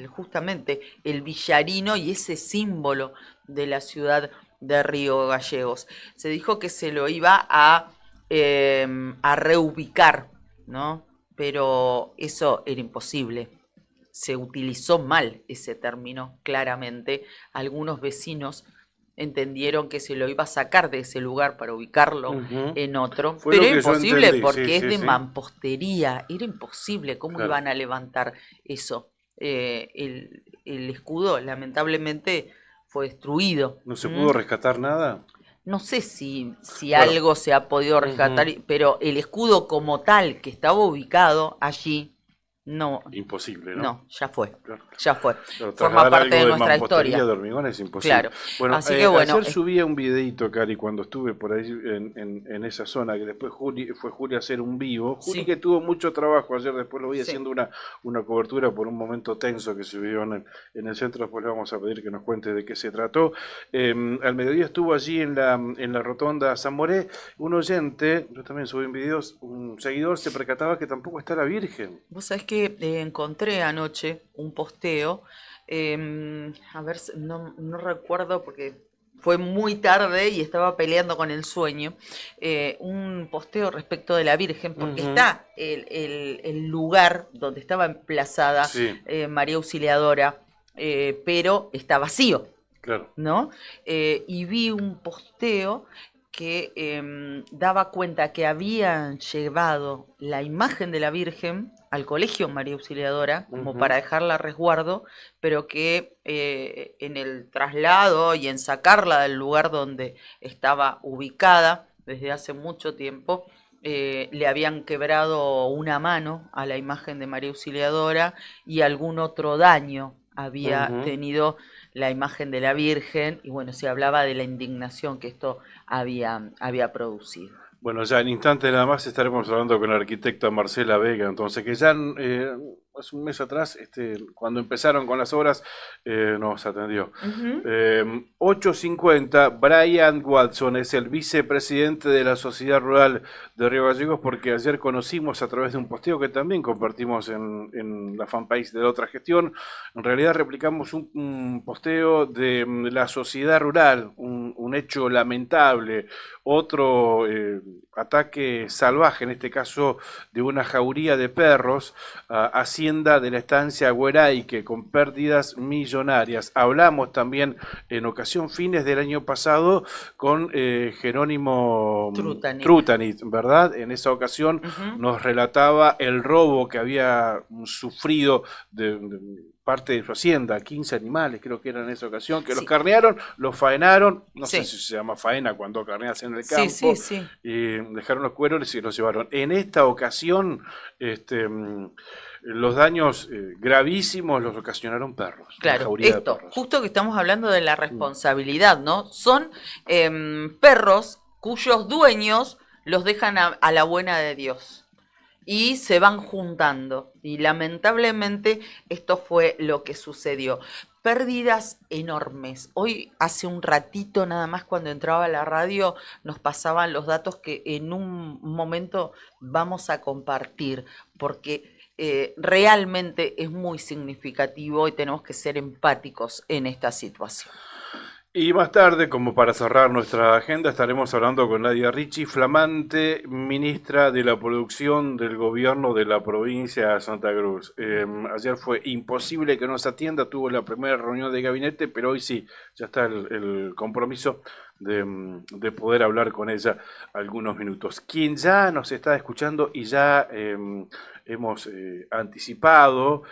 justamente el villarino y ese símbolo de la ciudad de Río Gallegos. Se dijo que se lo iba a reubicar, ¿no? Pero eso era imposible. Se utilizó mal ese término, claramente. Algunos vecinos entendieron que se lo iba a sacar de ese lugar para ubicarlo en otro, pero era imposible porque es de mampostería, era imposible. ¿Cómo iban a levantar eso? El escudo lamentablemente fue destruido. ¿No se pudo rescatar nada? No sé si algo se ha podido rescatar, pero el escudo como tal que estaba ubicado allí, no. Imposible, ¿no? No, ya fue. Claro. Ya fue. Claro, forma parte de nuestra historia. historia. De hormigón es imposible. Claro. Bueno, así que bueno. Ayer subía un videito, Cari, cuando estuve por ahí en esa zona, que después fue Juli a hacer un vivo. Juli que tuvo mucho trabajo ayer, después lo vi haciendo una cobertura por un momento tenso que se vivió en el centro. Después le vamos a pedir que nos cuente de qué se trató. Al mediodía estuvo allí en la rotonda Zamoré un oyente, yo también subí un video, un seguidor se percataba que tampoco está la Virgen. Vos sabés que encontré anoche un posteo, a ver, no recuerdo porque fue muy tarde y estaba peleando con el sueño, un posteo respecto de la Virgen, porque está el lugar donde estaba emplazada María Auxiliadora, pero está vacío, claro, ¿no? Y vi un posteo que daba cuenta que habían llevado la imagen de la Virgen al colegio María Auxiliadora, como para dejarla a resguardo, pero que en el traslado y en sacarla del lugar donde estaba ubicada desde hace mucho tiempo, le habían quebrado una mano a la imagen de María Auxiliadora y algún otro daño había tenido la imagen de la Virgen, y bueno, se hablaba de la indignación que esto había producido. Bueno, ya en instantes nada más estaremos hablando con la arquitecta Marcela Vega, entonces que ya hace un mes atrás, cuando empezaron con las obras, nos atendió. 8:50, Brian Watson es el vicepresidente de la Sociedad Rural de Río Gallegos, porque ayer conocimos a través de un posteo que también compartimos en la fanpage de la otra gestión. En realidad replicamos un posteo de la Sociedad Rural, un hecho lamentable, otro ataque salvaje, en este caso de una jauría de perros, hacienda de la estancia Hueraique, con pérdidas millonarias. Hablamos también en ocasión fines del año pasado con Jerónimo Trutanit, ¿verdad? En esa ocasión nos relataba el robo que había sufrido de parte de su hacienda, 15 animales creo que era en esa ocasión, que los carnearon, los faenaron, no sé si se llama faena cuando carneas en el campo, y dejaron los cueros y los llevaron. En esta ocasión, los daños gravísimos los ocasionaron perros. Claro, justo que estamos hablando de la responsabilidad, ¿no? Son perros cuyos dueños los dejan a la buena de Dios. Y se van juntando. Y lamentablemente esto fue lo que sucedió. Pérdidas enormes. Hoy, hace un ratito nada más, cuando entraba a la radio, nos pasaban los datos que en un momento vamos a compartir, porque realmente es muy significativo y tenemos que ser empáticos en esta situación. Y más tarde, como para cerrar nuestra agenda, estaremos hablando con Nadia Ricci, flamante ministra de la Producción del Gobierno de la provincia de Santa Cruz. Ayer fue imposible que nos atienda, tuvo la primera reunión de gabinete, pero hoy sí, ya está el compromiso de poder hablar con ella algunos minutos. Quien ya nos está escuchando y ya hemos anticipado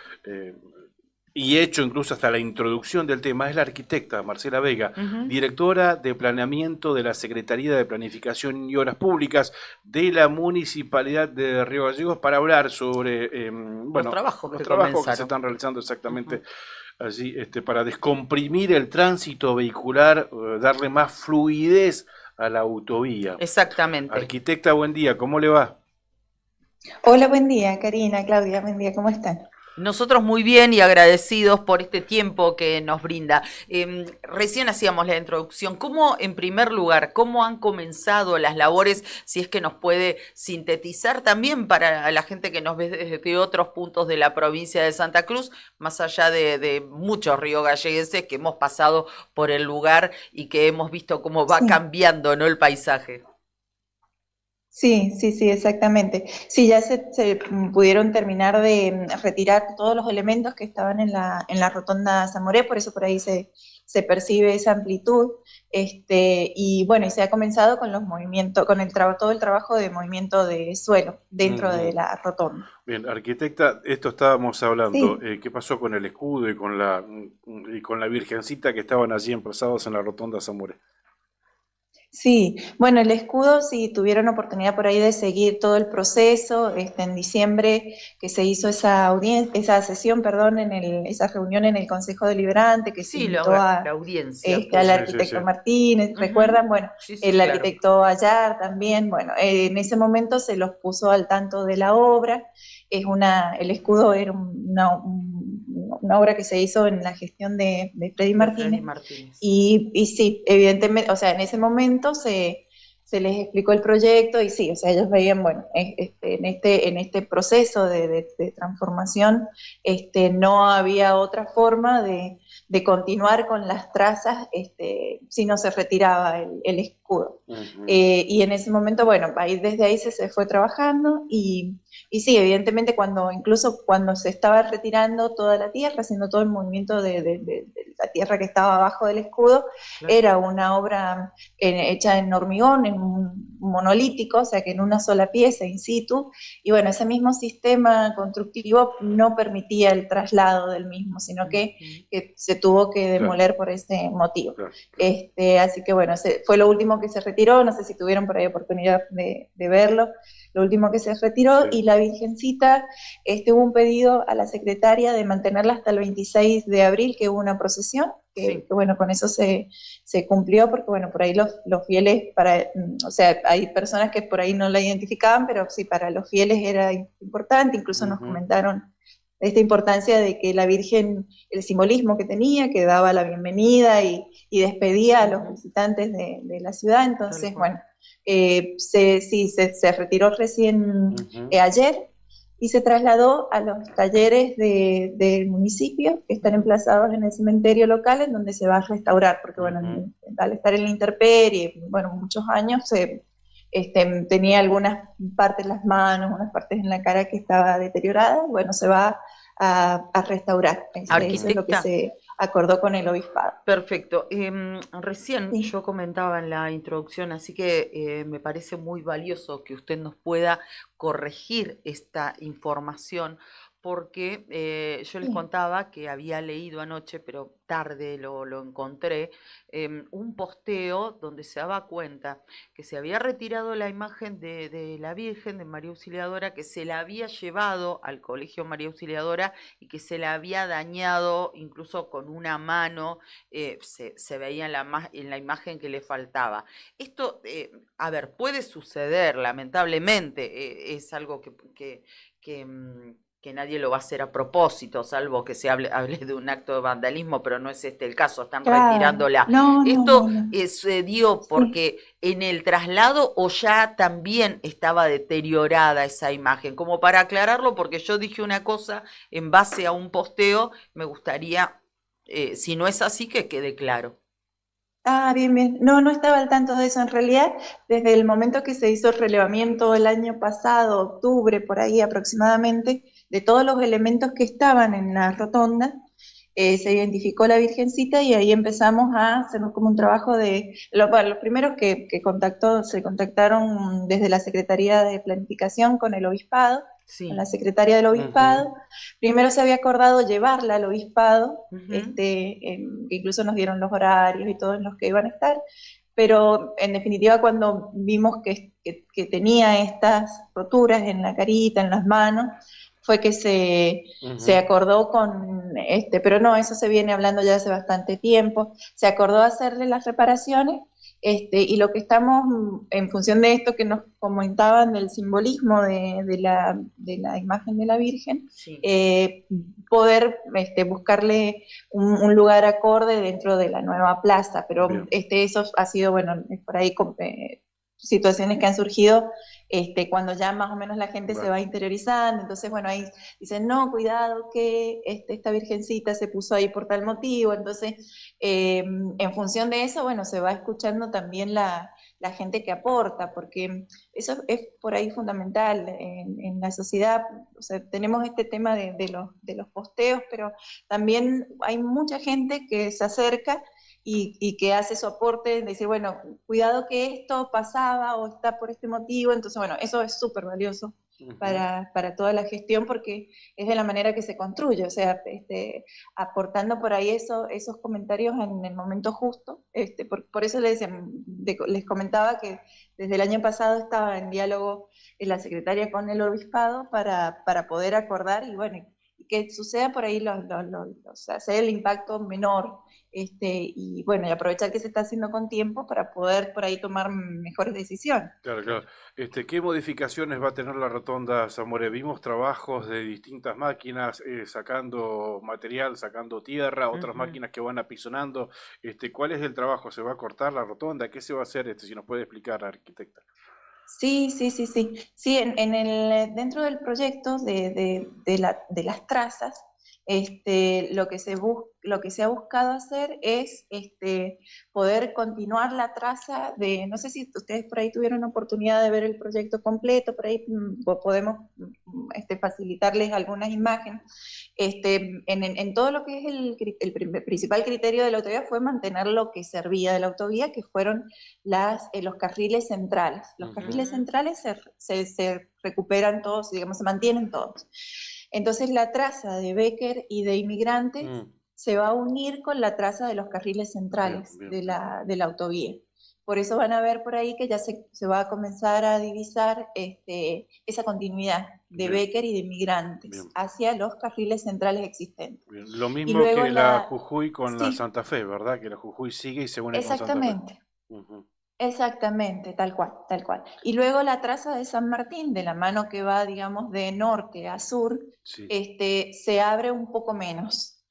y hecho incluso hasta la introducción del tema, es la arquitecta Marcela Vega, directora de Planeamiento de la Secretaría de Planificación y Obras Públicas de la Municipalidad de Río Gallegos, para hablar sobre los trabajos que se están realizando exactamente allí, para descomprimir el tránsito vehicular, darle más fluidez a la autovía. Exactamente. Arquitecta, buen día, ¿cómo le va? Hola, buen día, Karina, Claudia, buen día, ¿cómo están? Nosotros muy bien y agradecidos por este tiempo que nos brinda. Recién hacíamos la introducción. ¿Cómo, en primer lugar, cómo han comenzado las labores? Si es que nos puede sintetizar también para la gente que nos ve desde otros puntos de la provincia de Santa Cruz, más allá de muchos riogallegueses que hemos pasado por el lugar y que hemos visto cómo va cambiando, ¿no?, el paisaje. Sí, exactamente. Sí, ya se pudieron terminar de retirar todos los elementos que estaban en la rotonda Zamoré, por eso por ahí se percibe esa amplitud, y bueno, y se ha comenzado con los movimientos, con todo el trabajo de movimiento de suelo dentro de la rotonda. Bien, arquitecta, esto estábamos hablando, ¿qué pasó con el escudo y con la virgencita que estaban allí emplazados en la rotonda Zamoré? Sí, bueno, el escudo sí tuvieron oportunidad por ahí de seguir todo el proceso, en diciembre que se hizo esa sesión, esa reunión en el Consejo Deliberante que se invitó la audiencia, al arquitecto Martínez, ¿recuerdan? Bueno, el arquitecto Ayar también, bueno, en ese momento se los puso al tanto de la obra. El escudo era una obra que se hizo en la gestión de Freddy Martínez. Y sí, evidentemente, o sea, en ese momento se les explicó el proyecto y sí, o sea, ellos veían, bueno, en este proceso de transformación, no había otra forma de continuar con las trazas si no se retiraba el escudo. Y en ese momento, bueno, desde ahí se fue trabajando y sí, evidentemente incluso cuando se estaba retirando toda la tierra, haciendo todo el movimiento de la tierra que estaba abajo del escudo, era una obra hecha en hormigón, en un monolítico, o sea que en una sola pieza, in situ, y bueno, ese mismo sistema constructivo no permitía el traslado del mismo, sino que se tuvo que demoler por ese motivo. Así que bueno, fue lo último que se retiró, no sé si tuvieron por ahí oportunidad de verlo, lo último que se retiró, y la Virgencita, hubo un pedido a la secretaria de mantenerla hasta el 26 de abril, que hubo una procesión, que bueno, con eso se cumplió, porque bueno, por ahí los fieles, o sea, hay personas que por ahí no la identificaban, pero sí, para los fieles era importante, incluso nos comentaron esta importancia de que la Virgen, el simbolismo que tenía, que daba la bienvenida y despedía a los visitantes de la ciudad. Entonces, bueno, se retiró recién ayer y se trasladó a los talleres del municipio que están emplazados en el cementerio local, en donde se va a restaurar, porque bueno, al estar en la intemperie, bueno, muchos años, tenía algunas partes en las manos, unas partes en la cara que estaba deteriorada, bueno, se va a restaurar. Eso es lo que se acordó con el obispado. Perfecto. Recién yo comentaba en la introducción, así que me parece muy valioso que usted nos pueda corregir esta información, porque yo les contaba que había leído anoche, pero tarde lo encontré, un posteo donde se daba cuenta que se había retirado la imagen de la Virgen, de María Auxiliadora, que se la había llevado al Colegio María Auxiliadora y que se la había dañado incluso con una mano, se veía en la imagen que le faltaba. Esto, a ver, puede suceder, lamentablemente, es algo que nadie lo va a hacer a propósito, salvo que se hable de un acto de vandalismo, pero no es este el caso, están retirándola. ¿Esto se dio porque en el traslado o ya también estaba deteriorada esa imagen? Como para aclararlo, porque yo dije una cosa en base a un posteo, me gustaría, si no es así, que quede claro. Ah, bien, bien. No estaba al tanto de eso. En realidad, desde el momento que se hizo el relevamiento el año pasado, octubre, por ahí aproximadamente, de todos los elementos que estaban en la rotonda, se identificó la Virgencita y ahí empezamos a hacer como un trabajo de... Los primeros que se contactaron desde la Secretaría de Planificación con el Obispado, con la Secretaria del Obispado. Primero se había acordado llevarla al Obispado, que incluso nos dieron los horarios y todo en los que iban a estar, pero en definitiva cuando vimos que tenía estas roturas en la carita, en las manos, fue que se acordó pero no, eso se viene hablando ya hace bastante tiempo, se acordó hacerle las reparaciones, y lo que estamos, en función de esto que nos comentaban del simbolismo de la imagen de la Virgen, poder buscarle un lugar acorde dentro de la nueva plaza, pero eso ha sido, bueno, por ahí situaciones que han surgido cuando ya más o menos la gente se va interiorizando, entonces bueno, ahí dicen, no, cuidado que esta Virgencita se puso ahí por tal motivo, entonces en función de eso, bueno, se va escuchando también la gente que aporta, porque eso es por ahí fundamental en la sociedad. O sea, tenemos este tema de los posteos, pero también hay mucha gente que se acerca y que hace su aporte, de decir, bueno, cuidado que esto pasaba o está por este motivo. Entonces, bueno, eso es súper valioso para toda la gestión, porque es de la manera que se construye, o sea, aportando por ahí esos comentarios en el momento justo. Por eso les comentaba que desde el año pasado estaba en diálogo la secretaria con el obispado para poder acordar y bueno, que suceda por ahí, o sea, hacer el impacto menor, y bueno, y aprovechar que se está haciendo con tiempo para poder por ahí tomar mejores decisiones. Claro, claro. ¿Qué modificaciones va a tener la rotonda, Zamore? Vimos trabajos de distintas máquinas sacando material, sacando tierra, otras máquinas que van apisonando. ¿Cuál es el trabajo? ¿Se va a cortar la rotonda? ¿Qué se va a hacer? Si nos puede explicar, arquitecta. Sí. Sí, dentro del proyecto de las trazas, lo que se ha buscado hacer es poder continuar la traza no sé si ustedes por ahí tuvieron oportunidad de ver el proyecto completo, por ahí podemos facilitarles algunas imágenes. En todo lo que es el principal criterio de la autovía fue mantener lo que servía de la autovía, que fueron los carriles centrales. Los carriles centrales se recuperan todos, digamos, se mantienen todos. Entonces la traza de Becker y de Inmigrantes se va a unir con la traza de los carriles centrales de la autovía. Por eso van a ver por ahí que ya se va a comenzar a divisar esa continuidad de Becker y de Inmigrantes hacia los carriles centrales existentes. Lo mismo que la Jujuy con la Santa Fe, ¿verdad? Que la Jujuy sigue y se une con Santa Fe. Exactamente. Exactamente, tal cual, tal cual. Y luego la traza de San Martín, de la mano que va, digamos, de norte a sur, se abre un poco menos.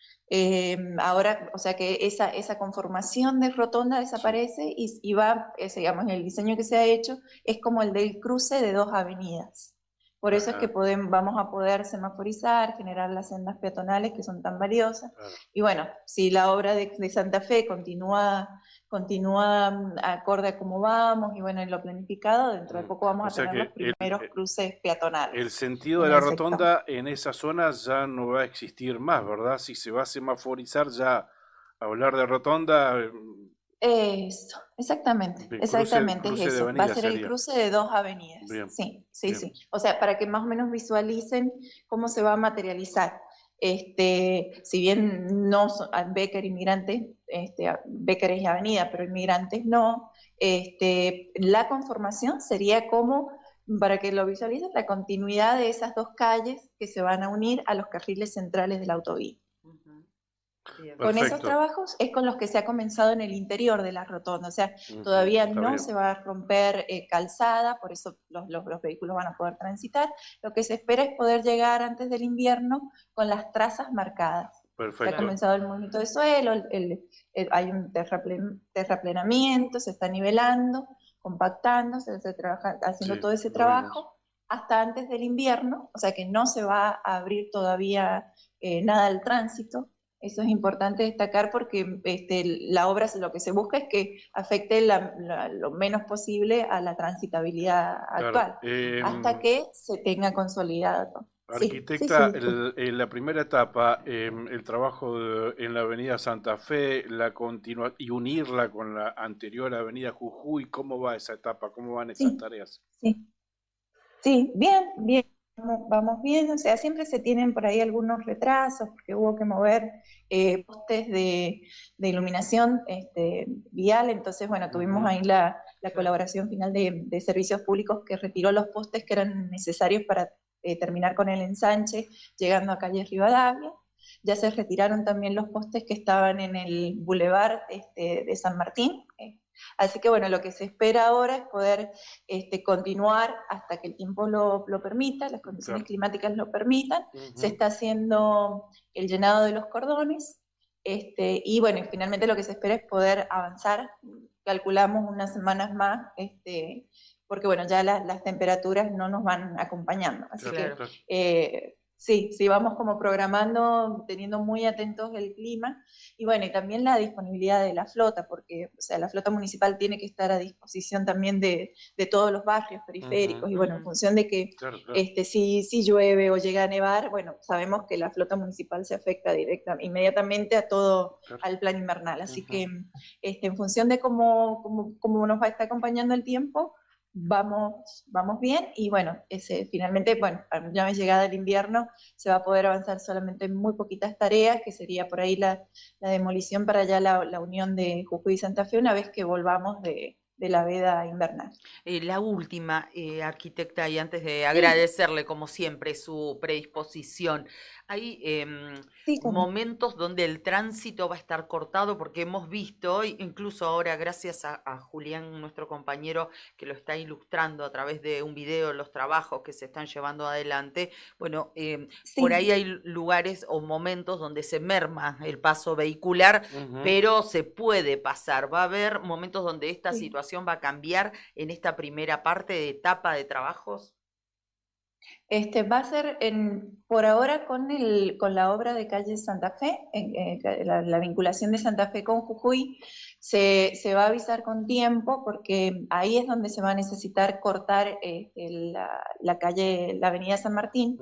Ahora, o sea que esa conformación de rotonda desaparece y va, digamos, el diseño que se ha hecho es como el del cruce de dos avenidas. Por eso es que vamos a poder semaforizar, generar las sendas peatonales que son tan valiosas. Y bueno, si la obra de Santa Fe continúa acorde a cómo vamos y bueno, en lo planificado, dentro de poco vamos a tener los primeros cruces peatonales. El sentido de la rotonda en esa zona ya no va a existir más, ¿verdad? Si se va a semaforizar, ya hablar de rotonda... Eso, exactamente, exactamente es eso. Va a ser el cruce de dos avenidas. Bien, sí. O sea, para que más o menos visualicen cómo se va a materializar. Si bien no son Becker inmigrantes, Becker es avenida, pero inmigrantes no, la conformación sería como, para que lo visualicen, la continuidad de esas dos calles que se van a unir a los carriles centrales de la autovía. Con esos trabajos es con los que se ha comenzado en el interior de la rotonda, o sea, todavía no se va a romper calzada, por eso los vehículos van a poder transitar. Lo que se espera es poder llegar antes del invierno con las trazas marcadas. Se ha comenzado el movimiento de suelo, hay un terraplenamiento, se está nivelando, compactando, se trabaja haciendo todo ese trabajo hasta antes del invierno, o sea que no se va a abrir todavía nada al tránsito. Eso es importante destacar porque la obra lo que se busca es que afecte lo menos posible a la transitabilidad actual, hasta que se tenga consolidado. Arquitecta, en la primera etapa, el trabajo en la avenida Santa Fe, y unirla con la anterior avenida Jujuy, ¿cómo va esa etapa? ¿Cómo van esas tareas? Sí, bien. Vamos bien, o sea, siempre se tienen por ahí algunos retrasos, porque hubo que mover postes de iluminación vial, entonces, bueno, tuvimos ahí la colaboración final de Servicios Públicos que retiró los postes que eran necesarios para terminar con el ensanche, llegando a calle Rivadavia. Ya se retiraron también los postes que estaban en el bulevar de San Martín. Así que bueno, lo que se espera ahora es poder continuar hasta que el tiempo lo permita, las condiciones climáticas lo permitan. Se está haciendo el llenado de los cordones, y bueno, finalmente lo que se espera es poder avanzar, calculamos unas semanas más, porque bueno, ya las temperaturas no nos van acompañando, así que sí, vamos como programando, teniendo muy atentos el clima, y bueno, y también la disponibilidad de la flota, porque o sea, la flota municipal tiene que estar a disposición también de todos los barrios periféricos, y bueno, en función de que si llueve o llega a nevar, bueno, sabemos que la flota municipal se afecta inmediatamente a todo, al plan invernal, así que en función de cómo nos va a estar acompañando el tiempo, vamos bien, y bueno, finalmente, bueno, ya me llegada el invierno, se va a poder avanzar solamente en muy poquitas tareas, que sería por ahí la demolición para ya la unión de Jujuy y Santa Fe, una vez que volvamos de la veda invernal. La última, arquitecta, y antes de agradecerle como siempre su predisposición, hay momentos donde el tránsito va a estar cortado, porque hemos visto, incluso ahora gracias a Julián, nuestro compañero, que lo está ilustrando a través de un video, los trabajos que se están llevando adelante, bueno, por ahí hay lugares o momentos donde se merma el paso vehicular, pero se puede pasar. Va a haber momentos donde esta situación va a cambiar en esta primera parte de etapa de trabajos. Va a ser por ahora con la obra de calle Santa Fe, la vinculación de Santa Fe con Jujuy, se va a avisar con tiempo, porque ahí es donde se va a necesitar cortar la calle, la avenida San Martín,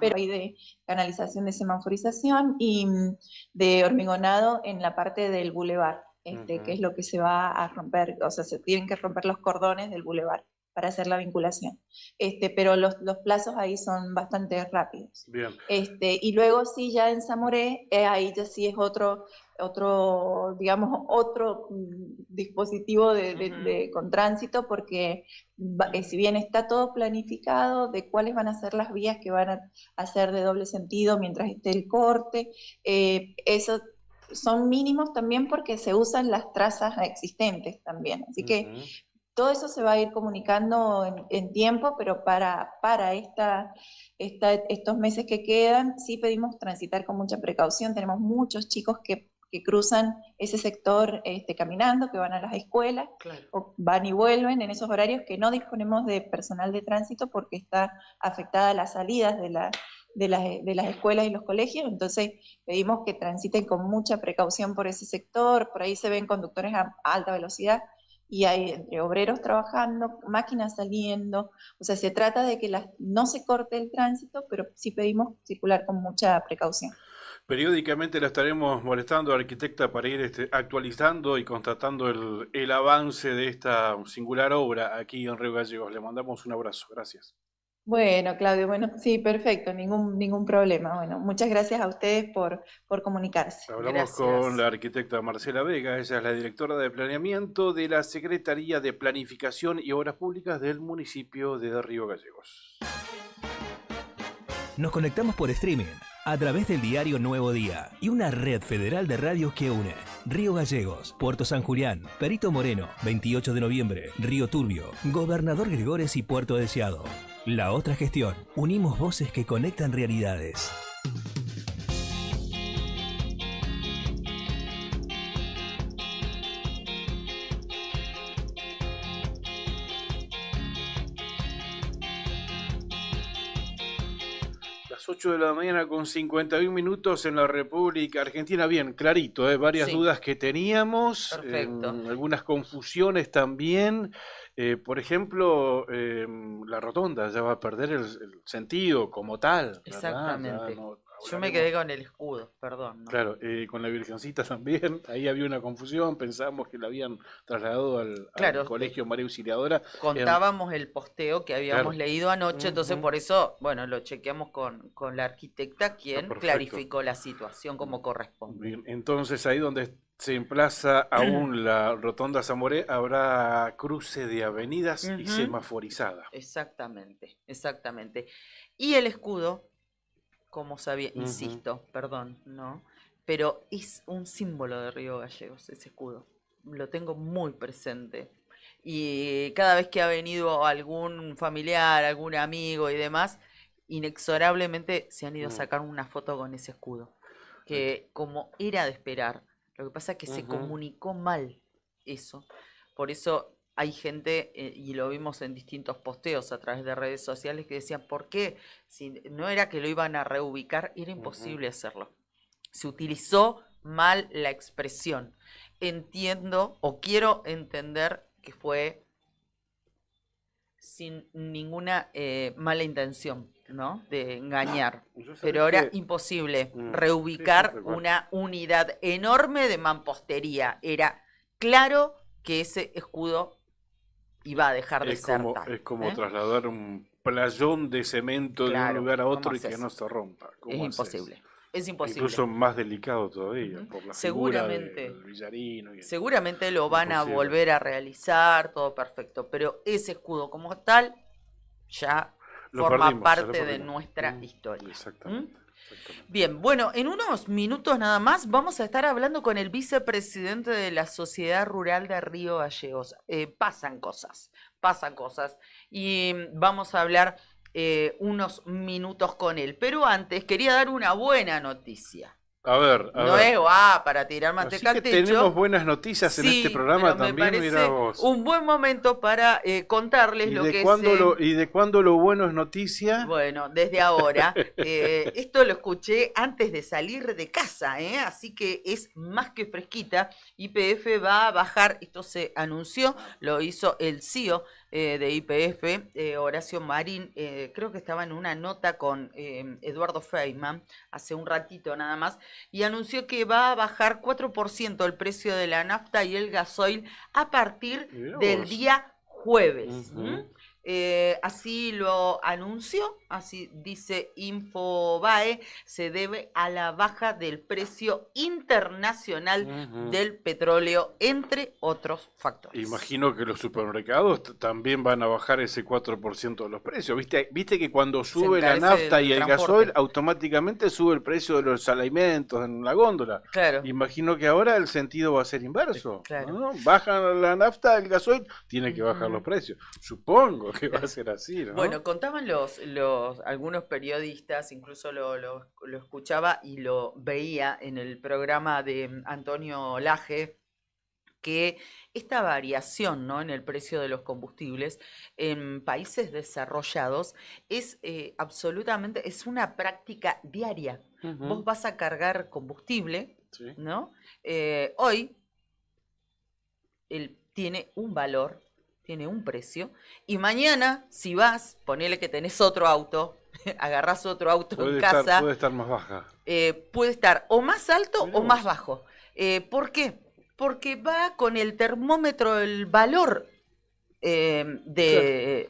pero hay de canalización de semaforización y de hormigonado en la parte del bulevar, que es lo que se va a romper, o sea, se tienen que romper los cordones del bulevar para hacer la vinculación, pero los plazos ahí son bastante rápidos. Bien. Y luego sí, ya en Zamoré, ahí ya sí es otro dispositivo con tránsito, porque si bien está todo planificado de cuáles van a ser las vías que van a hacer de doble sentido mientras esté el corte, eso son mínimos también porque se usan las trazas existentes también. Así que todo eso se va a ir comunicando en tiempo, pero para estos meses que quedan, sí pedimos transitar con mucha precaución. Tenemos muchos chicos que cruzan ese sector caminando, que van a las escuelas, o van y vuelven en esos horarios que no disponemos de personal de tránsito porque está afectada las salidas de las escuelas y los colegios. Entonces pedimos que transiten con mucha precaución por ese sector. Por ahí se ven conductores a alta velocidad y hay entre obreros trabajando, máquinas saliendo. O sea, se trata de que no se corte el tránsito, pero sí pedimos circular con mucha precaución. Periódicamente la estaremos molestando, arquitecta, para ir actualizando y constatando el avance de esta singular obra aquí en Río Gallegos. Le mandamos un abrazo. Gracias. Bueno, Claudio, sí, perfecto, ningún problema. Bueno, muchas gracias a ustedes por comunicarse. Hablamos con la arquitecta Marcela Vega, ella es la directora de planeamiento de la Secretaría de Planificación y Obras Públicas del municipio de Río Gallegos. Nos conectamos por streaming a través del diario Nuevo Día y una red federal de radios que une Río Gallegos, Puerto San Julián, Perito Moreno, 28 de noviembre, Río Turbio, Gobernador Gregores y Puerto Deseado. La otra gestión. Unimos voces que conectan realidades. Las 8 de la mañana con 51 minutos en la República Argentina. Bien, clarito, varias dudas que teníamos, algunas confusiones también. Por ejemplo, la rotonda ya va a perder el sentido como tal. Exactamente. Yo me quedé con el escudo, perdón. ¿no? Claro, con la Virgencita también, ahí había una confusión, pensamos que la habían trasladado al Colegio María Auxiliadora. Contábamos el posteo que habíamos leído anoche, entonces por eso, lo chequeamos con la arquitecta, quien clarificó la situación como corresponde. Bien, entonces ahí donde se emplaza aún la rotonda Zamoré, habrá cruce de avenidas y semaforizada. Exactamente. Y el escudo, como sabía, insisto, perdón, ¿no? Pero es un símbolo de Río Gallegos, ese escudo. Lo tengo muy presente. Y cada vez que ha venido algún familiar, algún amigo y demás, inexorablemente se han ido a sacar una foto con ese escudo. Que como era de esperar, lo que pasa es que se comunicó mal eso. Por eso hay gente, y lo vimos en distintos posteos a través de redes sociales, que decían, ¿por qué? Si no era que lo iban a reubicar, era imposible hacerlo. Se utilizó mal la expresión. Entiendo, o quiero entender, que fue sin ninguna mala intención, ¿no? De engañar. Pero era imposible reubicar una unidad enorme de mampostería. Era claro que ese escudo iba a dejar de ser tal. Es como trasladar un playón de cemento de un lugar a otro y que no se rompa. Es imposible. Es imposible. Incluso más delicado todavía, por la seguramente, figura del villarino. Seguramente lo van a volver a realizar, todo perfecto. Pero ese escudo como tal ya forma parte de nuestra historia. Exactamente. Bien, bueno, en unos minutos nada más vamos a estar hablando con el vicepresidente de la Sociedad Rural de Río Gallegos. Pasan cosas y vamos a hablar unos minutos con él. Pero antes quería dar una buena noticia. A ver. No es para tirar manteca al techo. Tenemos buenas noticias en este programa también, me parece un buen momento para contarles lo que es... ¿Y de cuándo lo bueno es noticia? Bueno, desde ahora. Esto lo escuché antes de salir de casa, así que es más que fresquita. YPF va a bajar, esto se anunció, lo hizo el CEO de YPF, Horacio Marín, creo que estaba en una nota con Eduardo Feynman hace un ratito nada más, y anunció que va a bajar 4% el precio de la nafta y el gasoil a partir del día jueves. Así lo anunció, así dice Infobae, se debe a la baja del precio internacional del petróleo, entre otros factores. Imagino que los supermercados también van a bajar ese 4% de los precios. ¿Viste que cuando sube la nafta y el gasoil, automáticamente sube el precio de los alimentos en la góndola? Claro. Imagino que ahora el sentido va a ser inverso. Claro. ¿No? Bajan la nafta, el gasoil, tiene que bajar los precios. Supongo que va a ser así, ¿no? Bueno, contaban algunos periodistas, incluso lo escuchaba y lo veía en el programa de Antonio Laje, que esta variación, ¿no?, en el precio de los combustibles en países desarrollados es absolutamente, es una práctica diaria. Vos vas a cargar combustible, ¿no? Hoy él tiene un valor, tiene un precio, y mañana, si vas, ponele que tenés otro auto, agarrás otro auto en casa. Puede estar más baja. Puede estar o más alto o más bajo. ¿Por qué? Porque va con el termómetro, el valor del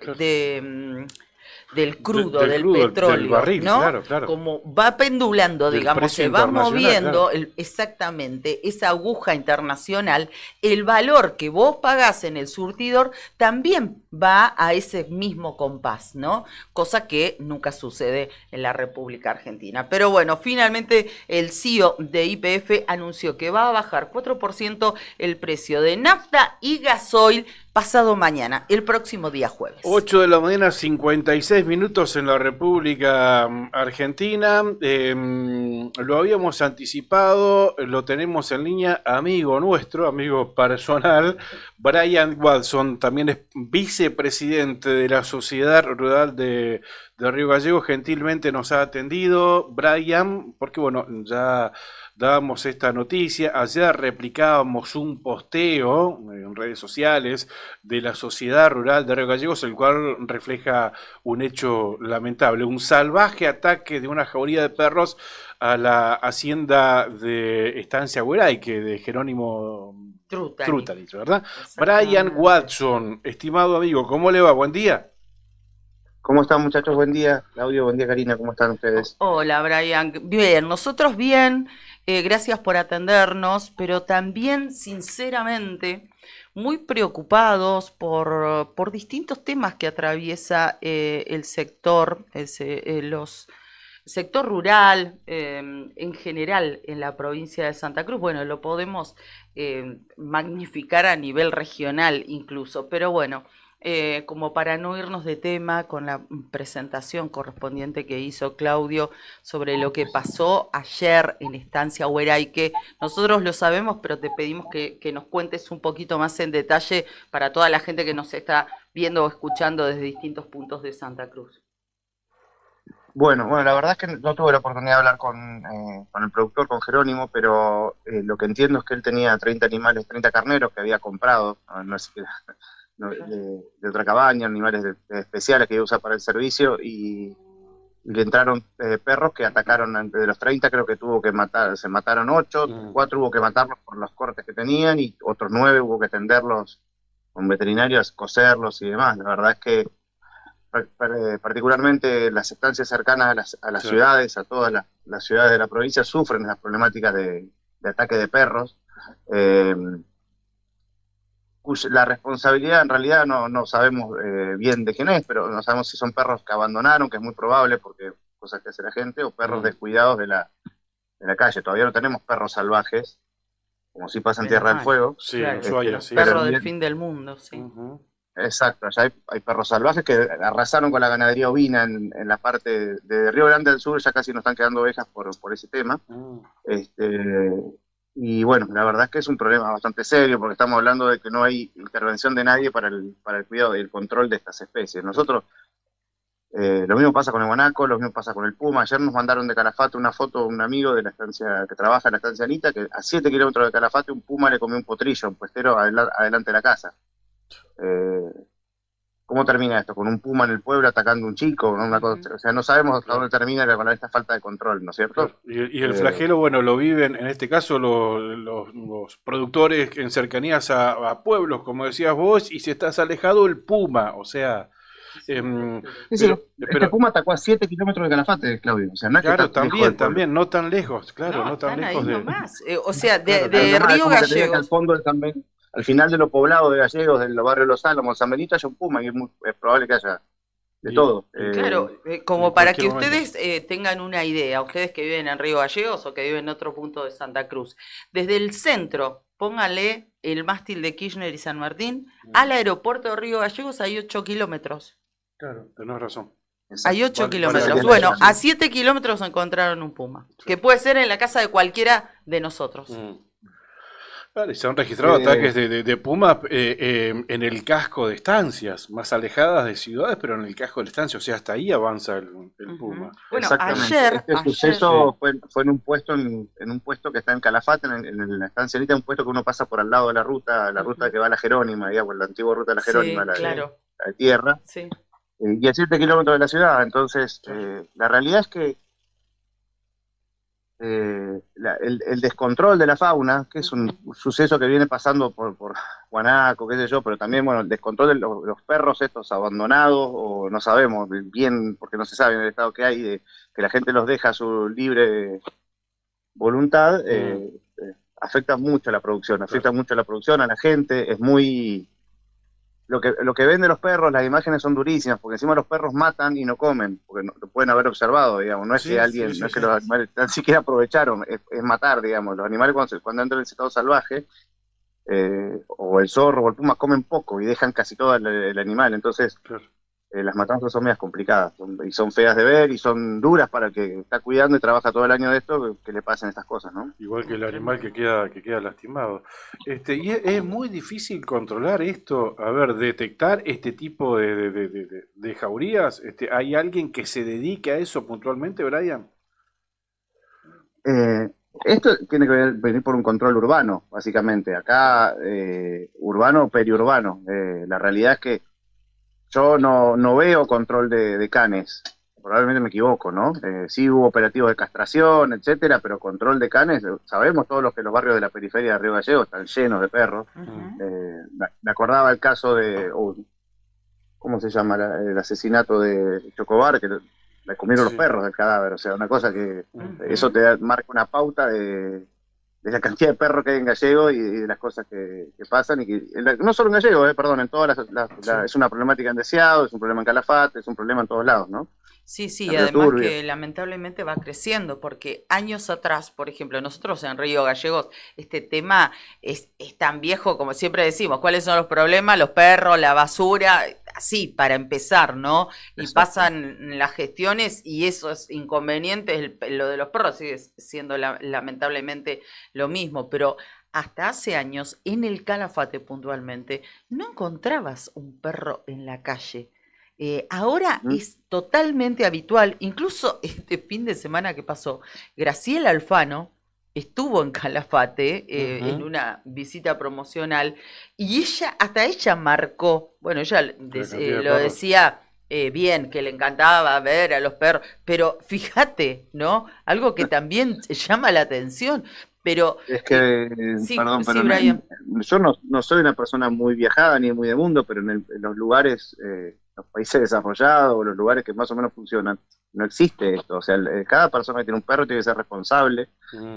crudo, del petróleo, del barril, ¿no? Claro. Como va pendulando, Del digamos, precio se va moviendo internacional, exactamente esa aguja internacional, el valor que vos pagás en el surtidor también va a ese mismo compás, ¿no? Cosa que nunca sucede en la República Argentina. Pero bueno, finalmente el CEO de YPF anunció que va a bajar 4% el precio de nafta y gasoil pasado mañana, el próximo día jueves. 8 de la mañana, 56 minutos en la República Argentina. Lo habíamos anticipado, lo tenemos en línea, amigo nuestro, amigo personal, Brian Watson, también es vicepresidente de la Sociedad Rural de Río Gallegos, gentilmente nos ha atendido. Brian, porque bueno, ya dábamos esta noticia, ayer replicábamos un posteo en redes sociales de la Sociedad Rural de Río Gallegos, el cual refleja un hecho lamentable, un salvaje ataque de una jauría de perros a la hacienda de Estancia Hueraique de Jerónimo Trutalich, ¿verdad? Brian Watson, estimado amigo, ¿cómo le va? Buen día. ¿Cómo están, muchachos? Buen día, Claudio, buen día, Karina, ¿cómo están ustedes? Hola, Brian. Bien, nosotros bien, gracias por atendernos, pero también, sinceramente, muy preocupados por distintos temas que atraviesa el sector, sector rural en general en la provincia de Santa Cruz. Bueno, lo podemos magnificar a nivel regional incluso, pero bueno, como para no irnos de tema con la presentación correspondiente que hizo Claudio sobre lo que pasó ayer en Estancia Hueraique, nosotros lo sabemos, pero te pedimos que nos cuentes un poquito más en detalle para toda la gente que nos está viendo o escuchando desde distintos puntos de Santa Cruz. Bueno, la verdad es que no tuve la oportunidad de hablar con el productor, con Jerónimo, pero lo que entiendo es que él tenía 30 animales, 30 carneros que había comprado, no es de otra cabaña, animales especiales que iba a usar para el servicio, y le entraron perros que atacaron. De los 30 creo que se mataron 8, 4 hubo que matarlos por los cortes que tenían, y otros 9 hubo que atenderlos con veterinarios, coserlos y demás. La verdad es que particularmente las estancias cercanas a las ciudades, a todas las ciudades de la provincia, sufren las problemáticas de ataque de perros. La responsabilidad en realidad no sabemos bien de quién es, pero no sabemos si son perros que abandonaron, que es muy probable porque cosas que hace la gente, o perros descuidados de la calle. Todavía no tenemos perros salvajes, como si pasa en Tierra del Fuego. Sí, claro, perro del fin del mundo, sí. Exacto, allá hay perros salvajes que arrasaron con la ganadería ovina en la parte de Río Grande del Sur. Ya casi no están quedando ovejas por ese tema. Y bueno, la verdad es que es un problema bastante serio, porque estamos hablando de que no hay intervención de nadie para el cuidado y el control de estas especies. Nosotros, lo mismo pasa con el guanaco, lo mismo pasa con el puma. Ayer nos mandaron de Calafate una foto, un amigo de la estancia que trabaja en la estancia Anita, que a 7 kilómetros de Calafate un puma le comió un potrillo, un puestero adelante de la casa. ¿Cómo termina esto? Con un puma en el pueblo atacando a un chico, ¿no? Una cosa, o sea, no sabemos hasta dónde termina con esta falta de control, ¿no es cierto? Y el flagelo, bueno, lo viven, en este caso, los productores en cercanías a pueblos, como decías vos, y si estás alejado, el puma, o sea, Este puma atacó a 7 kilómetros de Calafate, Claudio. O sea, no es claro, que también, no tan lejos, claro, no tan lejos de... O sea, de Claro, Río como que te diga que Gallegos. al fondo del San Benito, al final de los poblados de Gallegos, del barrio Los Álamos, San Benito, haya un puma y es probable que haya de todo. Claro, como para que ustedes tengan una idea, ustedes que viven en Río Gallegos o que viven en otro punto de Santa Cruz, desde el centro, póngale el mástil de Kirchner y San Martín, al aeropuerto de Río Gallegos hay 8 kilómetros. Claro, tenés razón. Hay 8 kilómetros. parece Bueno, bien. a 7 kilómetros encontraron un puma, que puede ser en la casa de cualquiera de nosotros. Vale, se han registrado ataques de pumas en el casco de estancias, más alejadas de ciudades, pero en el casco de estancias, o sea, hasta ahí avanza el puma. Bueno, Exactamente. Este suceso fue en un puesto en un puesto que está en Calafate, en la estancia Anita, un puesto que uno pasa por al lado de la ruta que va a la Jerónima, digamos, la antigua ruta de la Jerónima, la de tierra, y a 7 kilómetros de la ciudad. Entonces, la realidad es que el descontrol de la fauna, que es un suceso que viene pasando por Guanaco, qué sé yo, pero también, bueno, el descontrol de los perros estos abandonados, o no sabemos bien, porque no se sabe en el estado que hay, que la gente los deja a su libre voluntad, afecta mucho a la producción, a la gente, es muy... Lo que ven de los perros, las imágenes son durísimas, porque encima los perros matan y no comen, porque lo pueden haber observado, digamos, no es que los animales tan siquiera aprovecharon, es matar, digamos, los animales cuando entran en estado salvaje, o el zorro o el puma comen poco y dejan casi todo el animal, entonces las matanzas son medias complicadas, y son feas de ver y son duras para el que está cuidando y trabaja todo el año de esto, que le pasen estas cosas, ¿no? Igual que el animal que queda lastimado. Y es muy difícil controlar esto, detectar este tipo de jaurías. ¿Hay alguien que se dedique a eso puntualmente, Brian? Esto tiene que venir por un control urbano, básicamente. Acá, urbano o periurbano. La realidad es que yo no veo control de canes, probablemente me equivoco, ¿no? Sí hubo operativos de castración, etcétera, pero control de canes, sabemos todos los que los barrios de la periferia de Río Gallegos están llenos de perros. Me acordaba el caso de, ¿cómo se llama? El asesinato de Chocobar, que le comieron los perros del cadáver, o sea, una cosa que eso te marca una pauta de la cantidad de perros que hay en Gallego y de las cosas que pasan, y que no solo en Gallego, perdón, en todas es una problemática en Deseado, es un problema en Calafate, es un problema en todos lados, ¿no? Sí, y además que lamentablemente va creciendo, porque años atrás, por ejemplo, nosotros en Río Gallegos, este tema es tan viejo como siempre decimos, ¿cuáles son los problemas? Los perros, la basura, así, para empezar, ¿no? Y pasan las gestiones y esos inconvenientes, lo de los perros sigue siendo lamentablemente lo mismo, pero hasta hace años, en el Calafate puntualmente, no encontrabas un perro en la calle. Ahora es totalmente habitual, incluso este fin de semana que pasó, Graciela Alfano estuvo en Calafate en una visita promocional y hasta ella marcó, bueno, ella lo decía bien, que le encantaba ver a los perros, pero fíjate, ¿no? Algo que también llama la atención. Pero es que, perdón, yo no soy una persona muy viajada ni muy de mundo, pero en los lugares, los países desarrollados o los lugares que más o menos funcionan, no existe esto. O sea, cada persona que tiene un perro tiene que ser responsable,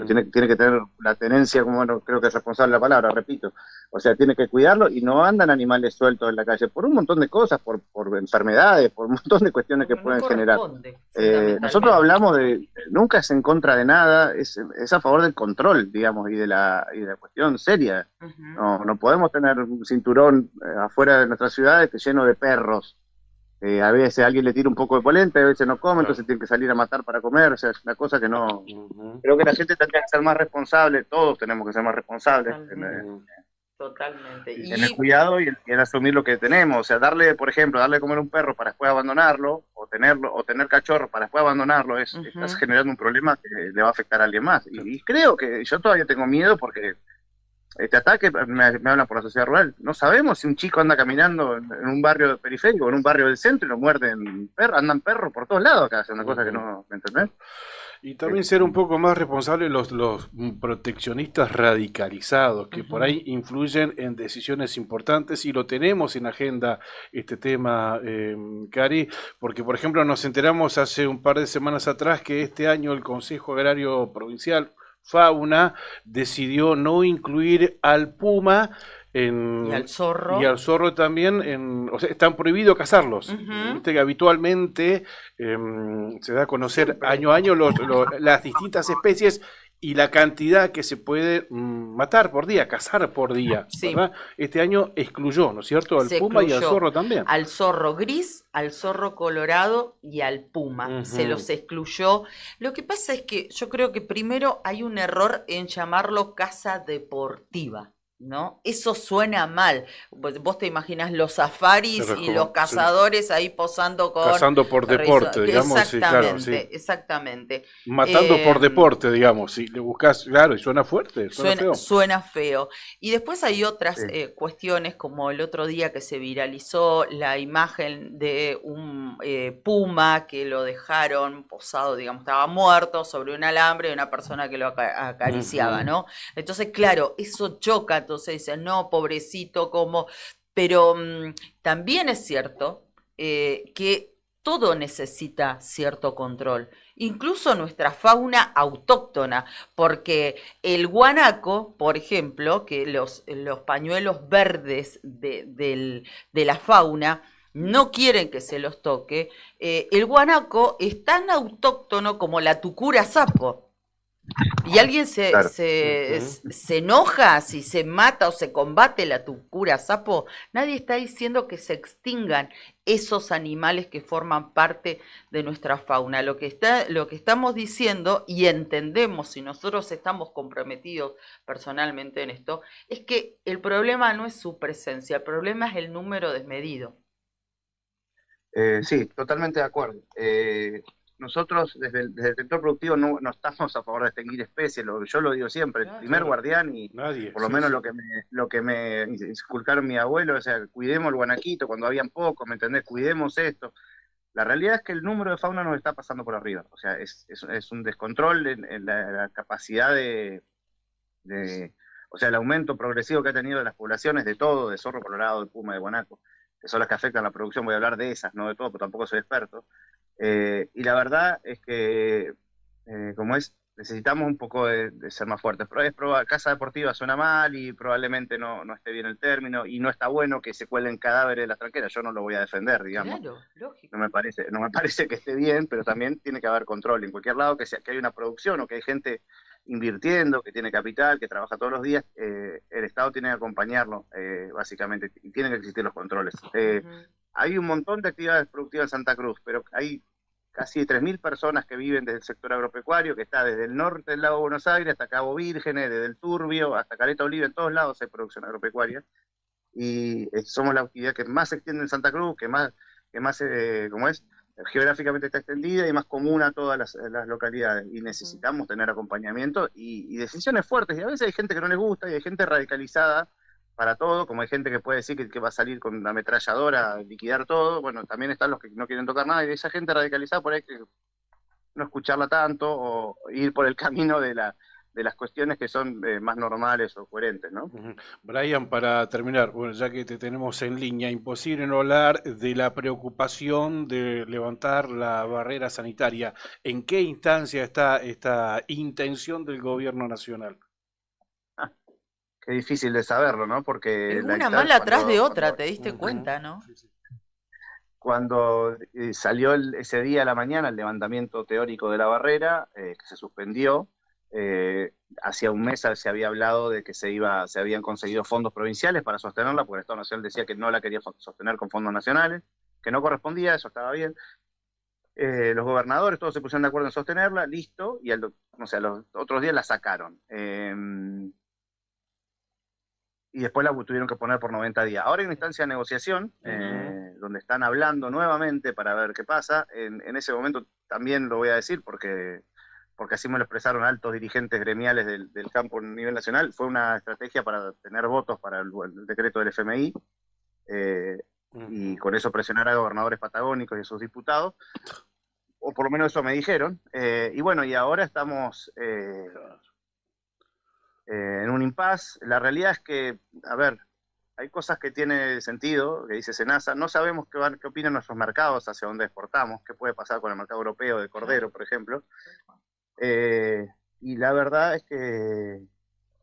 tiene que tener la tenencia, como bueno, creo que es responsable la palabra, repito. O sea, tiene que cuidarlo y no andan animales sueltos en la calle por un montón de cosas, por enfermedades, por un montón de cuestiones que pueden generar. Nosotros hablamos nunca es en contra de nada, es a favor del control, digamos, y de la cuestión seria. No podemos tener un cinturón afuera de nuestras ciudades lleno de perros. A veces alguien le tira un poco de polenta, a veces no come, entonces tiene que salir a matar para comer, o sea, es una cosa que no... Creo que la gente tendría que ser más responsable, todos tenemos que ser más responsables Totalmente. En el cuidado y en asumir lo que tenemos, o sea, por ejemplo, darle de comer a un perro para después abandonarlo, o tener cachorro para después abandonarlo, estás generando un problema que le va a afectar a alguien más. Y creo que yo todavía tengo miedo porque este ataque me hablan por la sociedad rural. No sabemos si un chico anda caminando en un barrio periférico, en un barrio del centro y lo muerden perros, andan perros por todos lados acá, es una cosa que no, ¿me entendés? Y también ser un poco más responsables los proteccionistas radicalizados, que por ahí influyen en decisiones importantes, y lo tenemos en agenda este tema, Cari, porque por ejemplo nos enteramos hace un par de semanas atrás que este año el Consejo Agrario Provincial, Fauna, decidió no incluir al puma y al zorro. Y al zorro también, o sea, están prohibidos cazarlos. Viste que habitualmente se da a conocer año a año las distintas especies y la cantidad que se puede matar por día, cazar por día. Sí. ¿Verdad? Este año excluyó, ¿no es cierto?, al puma y al zorro también. Al zorro gris, al zorro colorado y al puma. Se los excluyó. Lo que pasa es que yo creo que primero hay un error en llamarlo caza deportiva, ¿no? Eso suena mal. Vos te imaginas los safaris y los cazadores ahí posando con... Cazando por deporte, digamos. Exactamente, sí, claro, sí. exactamente. Matando por deporte, digamos. Si le buscas, claro, y suena fuerte, suena feo. Y después hay otras cuestiones, como el otro día que se viralizó la imagen de un puma que lo dejaron posado, digamos, estaba muerto sobre un alambre de una persona que lo acariciaba, ¿no? Entonces, claro, eso choca. Entonces dicen, no, pobrecito, como... Pero también es cierto que todo necesita cierto control, incluso nuestra fauna autóctona, porque el guanaco, por ejemplo, que los pañuelos verdes de la fauna no quieren que se los toque, el guanaco es tan autóctono como la tucura sapo. Y alguien se enoja si se mata o se combate la tucura sapo. Nadie está diciendo que se extingan esos animales que forman parte de nuestra fauna. Lo que estamos diciendo, y entendemos, si nosotros estamos comprometidos personalmente en esto, es que el problema no es su presencia, el problema es el número desmedido. Sí, totalmente de acuerdo. Nosotros desde el sector productivo no estamos a favor de extinguir especies, yo lo digo siempre, el primer guardián y por lo menos lo que me inculcaron mi abuelo, o sea, cuidemos el guanaquito cuando habían pocos, ¿me entendés? Cuidemos esto. La realidad es que el número de fauna nos está pasando por arriba, o sea, es un descontrol en la capacidad o sea, el aumento progresivo que ha tenido de las poblaciones de todo, de zorro colorado, de puma, de guanaco, que son las que afectan la producción, voy a hablar de esas, no de todo, pero tampoco soy experto. Y la verdad es que, necesitamos un poco de ser más fuertes. Caza deportiva suena mal y probablemente no esté bien el término, y no está bueno que se cuelen cadáveres de las tranqueras. Yo no lo voy a defender, digamos. Claro, lógico. No me parece que esté bien, pero también tiene que haber control. En cualquier lado que hay una producción o que hay gente invirtiendo, que tiene capital, que trabaja todos los días, el Estado tiene que acompañarlo, básicamente, y tienen que existir los controles. Hay un montón de actividades productivas en Santa Cruz, pero hay casi 3.000 personas que viven desde el sector agropecuario, que está desde el norte del lago Buenos Aires hasta Cabo Vírgenes, desde el Turbio hasta Caleta Olivia, en todos lados hay producción agropecuaria, y somos la actividad que más se extiende en Santa Cruz, que más geográficamente está extendida y más común a todas las localidades, y necesitamos tener acompañamiento y decisiones fuertes, y a veces hay gente que no les gusta y hay gente radicalizada para todo, como hay gente que puede decir que va a salir con una ametralladora a liquidar todo. Bueno, también están los que no quieren tocar nada, y esa gente radicalizada por ahí que no escucharla tanto o ir por el camino de las cuestiones que son más normales o coherentes, ¿no? Brian, para terminar, bueno, ya que te tenemos en línea, imposible no hablar de la preocupación de levantar la barrera sanitaria. ¿En qué instancia está esta intención del gobierno nacional? Qué difícil de saberlo, ¿no? Porque una mala atrás de otra, te diste cuenta, ¿no? Cuando salió ese día a la mañana el levantamiento teórico de la barrera, que se suspendió, hacía un mes se había hablado de que se habían conseguido fondos provinciales para sostenerla, porque el Estado Nacional decía que no la quería sostener con fondos nacionales, que no correspondía, eso estaba bien. Los gobernadores todos se pusieron de acuerdo en sostenerla, listo, y los otros días la sacaron. Y después la tuvieron que poner por 90 días. Ahora hay una instancia de negociación, donde están hablando nuevamente para ver qué pasa. En ese momento también lo voy a decir, porque así me lo expresaron altos dirigentes gremiales del campo a nivel nacional, fue una estrategia para tener votos para el decreto del FMI, y con eso presionar a gobernadores patagónicos y a sus diputados. o por lo menos eso me dijeron. Y bueno, y ahora estamos en un impasse. La realidad es que, a ver, hay cosas que tienen sentido, que dice Senasa. No sabemos qué opinan nuestros mercados hacia dónde exportamos, qué puede pasar con el mercado europeo de cordero, por ejemplo. Y la verdad es que,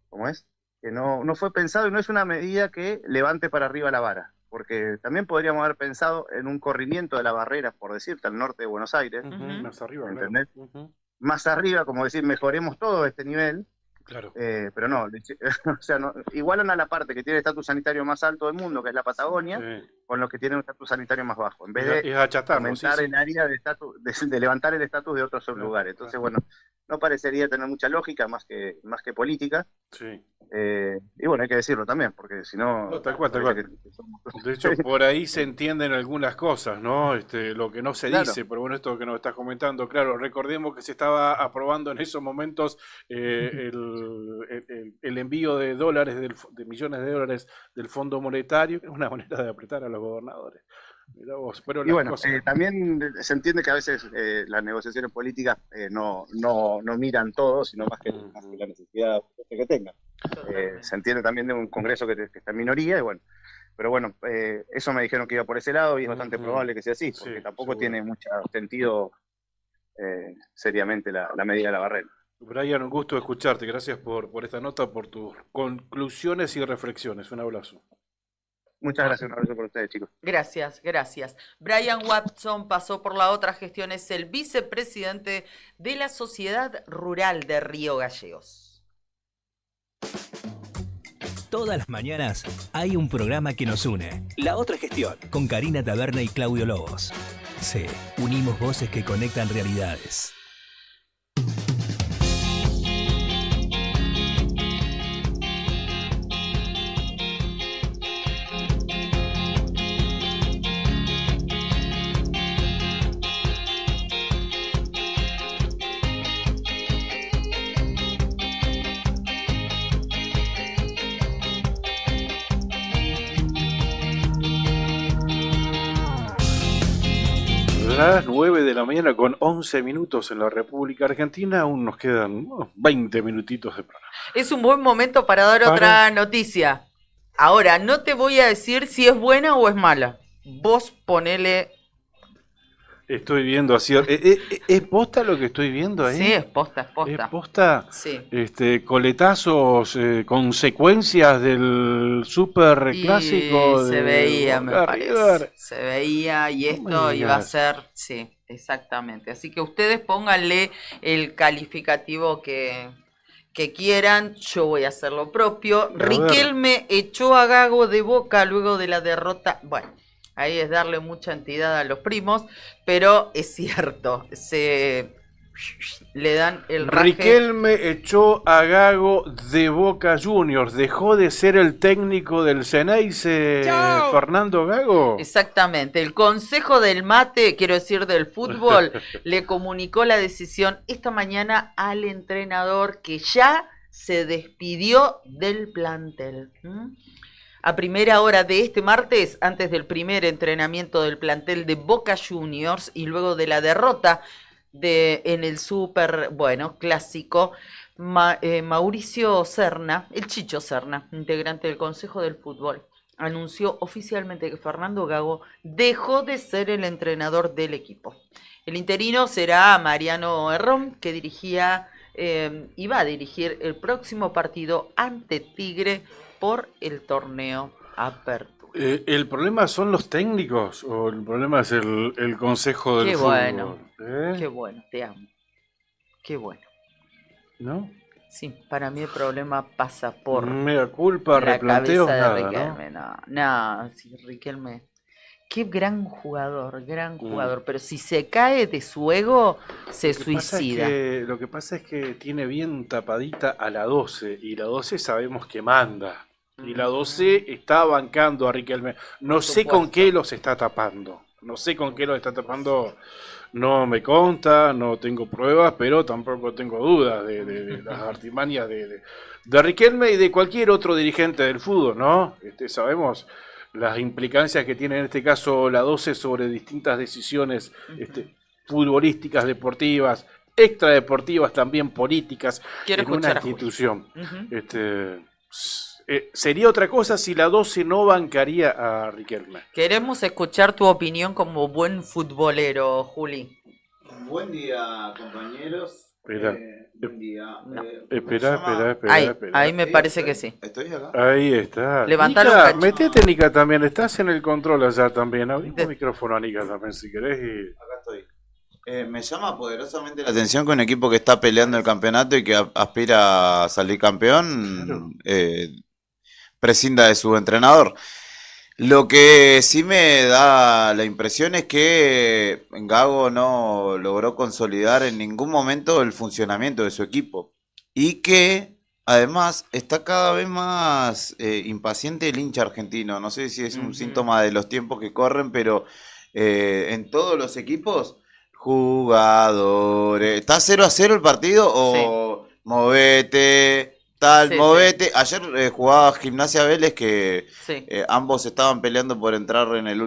¿cómo es? Que no fue pensado y no es una medida que levante para arriba la vara. Porque también podríamos haber pensado en un corrimiento de la barrera, por decirte, al norte de Buenos Aires. Más arriba, ¿entendés? Más arriba, como decir, mejoremos todo este nivel. Claro. Pero no, o sea, igualan a la parte que tiene el estatus sanitario más alto del mundo, que es la Patagonia, con los que tienen un estatus sanitario más bajo, en vez de aumentar el área de estatus, de levantar el estatus de otros lugares. Entonces, bueno, no parecería tener mucha lógica más que política. Sí. Y bueno, hay que decirlo también, porque si no... Tal cual. De hecho, por ahí se entienden algunas cosas, ¿no? Lo que no se dice, pero bueno, esto que nos estás comentando, claro, recordemos que se estaba aprobando en esos momentos el envío de dólares, de millones de dólares del Fondo Monetario, que es una manera de apretar a los gobernadores. Mirá vos, pero y bueno, también se entiende que a veces las negociaciones políticas no miran todo, sino más que la necesidad que tengan. Se entiende también de un Congreso que está en minoría, y bueno, pero bueno, eso me dijeron que iba por ese lado y es bastante probable que sea así, porque tampoco tiene mucho sentido seriamente la medida de la barrera. Brian, un gusto escucharte, gracias por esta nota, por tus conclusiones y reflexiones. Un abrazo. Muchas gracias, un abrazo por ustedes, chicos. Gracias. Brian Watson pasó por la otra gestión, es el vicepresidente de la Sociedad Rural de Río Gallegos. Todas las mañanas hay un programa que nos une. La otra gestión, con Karina Taberna y Claudio Lobos. Sí, unimos voces que conectan realidades. Las 9 de la mañana con 11 minutos en la República Argentina, aún nos quedan 20 minutitos de programa. Es un buen momento para dar otra noticia. Ahora, no te voy a decir si es buena o es mala. Vos ponele... Estoy viendo así. ¿Es posta lo que estoy viendo ahí? Sí, es posta. ¿Es posta? Sí. Coletazos, consecuencias del super clásico. Se veía, me parece. Se veía y esto iba a ser... Sí, exactamente. Así que ustedes pónganle el calificativo que quieran. Yo voy a hacer lo propio. Riquelme echó a Gago de Boca luego de la derrota. Bueno. Ahí es darle mucha entidad a los primos, pero es cierto, le dan el raje. Riquelme echó a Gago de Boca Juniors, dejó de ser el técnico del Ceneice, Fernando Gago. Exactamente, el Consejo del Mate, quiero decir del fútbol, le comunicó la decisión esta mañana al entrenador que ya se despidió del plantel. A primera hora de este martes, antes del primer entrenamiento del plantel de Boca Juniors y luego de la derrota en el clásico, Mauricio Serna, el Chicho Serna, integrante del Consejo del Fútbol, anunció oficialmente que Fernando Gago dejó de ser el entrenador del equipo. El interino será Mariano Herrón, que iba a dirigir el próximo partido ante Tigre por el torneo Apertura. ¿El problema son los técnicos o el problema es el consejo del fútbol? Qué bueno, te amo. Qué bueno. ¿No? Sí, para mí el problema pasa por mea culpa, la replanteos, cabeza de nada, Riquelme. No, sí, Riquelme. Qué gran jugador, pero si se cae de su ego, se suicida. Lo que pasa es que tiene bien tapadita a la 12, y la 12 sabemos que manda. Y la 12 está bancando a Riquelme. No sé con qué los está tapando. No me consta, no tengo pruebas, pero tampoco tengo dudas de las artimañas de Riquelme y de cualquier otro dirigente del fútbol, ¿no? Sabemos las implicancias que tiene en este caso la 12 sobre distintas decisiones futbolísticas, deportivas, extradeportivas, también políticas, Quiero en una escuchar a Juli. institución. Ujú. Sería otra cosa si la 12 no bancaría a Riquelme. Queremos escuchar tu opinión como buen futbolero, Juli. Buen día, compañeros. Espera. Buen día. Espera. Ahí me parece que sí. ¿Estoy acá? Ahí está. Levantalo un Nica, cacho. metete, Nica, también. Estás en el control allá también. Abrí el micrófono a Nica también, si querés. Acá estoy. Me llama poderosamente la atención que un equipo que está peleando el campeonato y que aspira a salir campeón prescinda de su entrenador. Lo que sí me da la impresión es que Gago no logró consolidar en ningún momento el funcionamiento de su equipo y que además está cada vez más impaciente el hincha argentino. No sé si es un síntoma de los tiempos que corren, pero en todos los equipos, jugadores, ¿está 0-0 el partido o movete? Sí, Movete. Ayer jugaba Gimnasia Vélez que Sí. ambos estaban peleando por entrar en la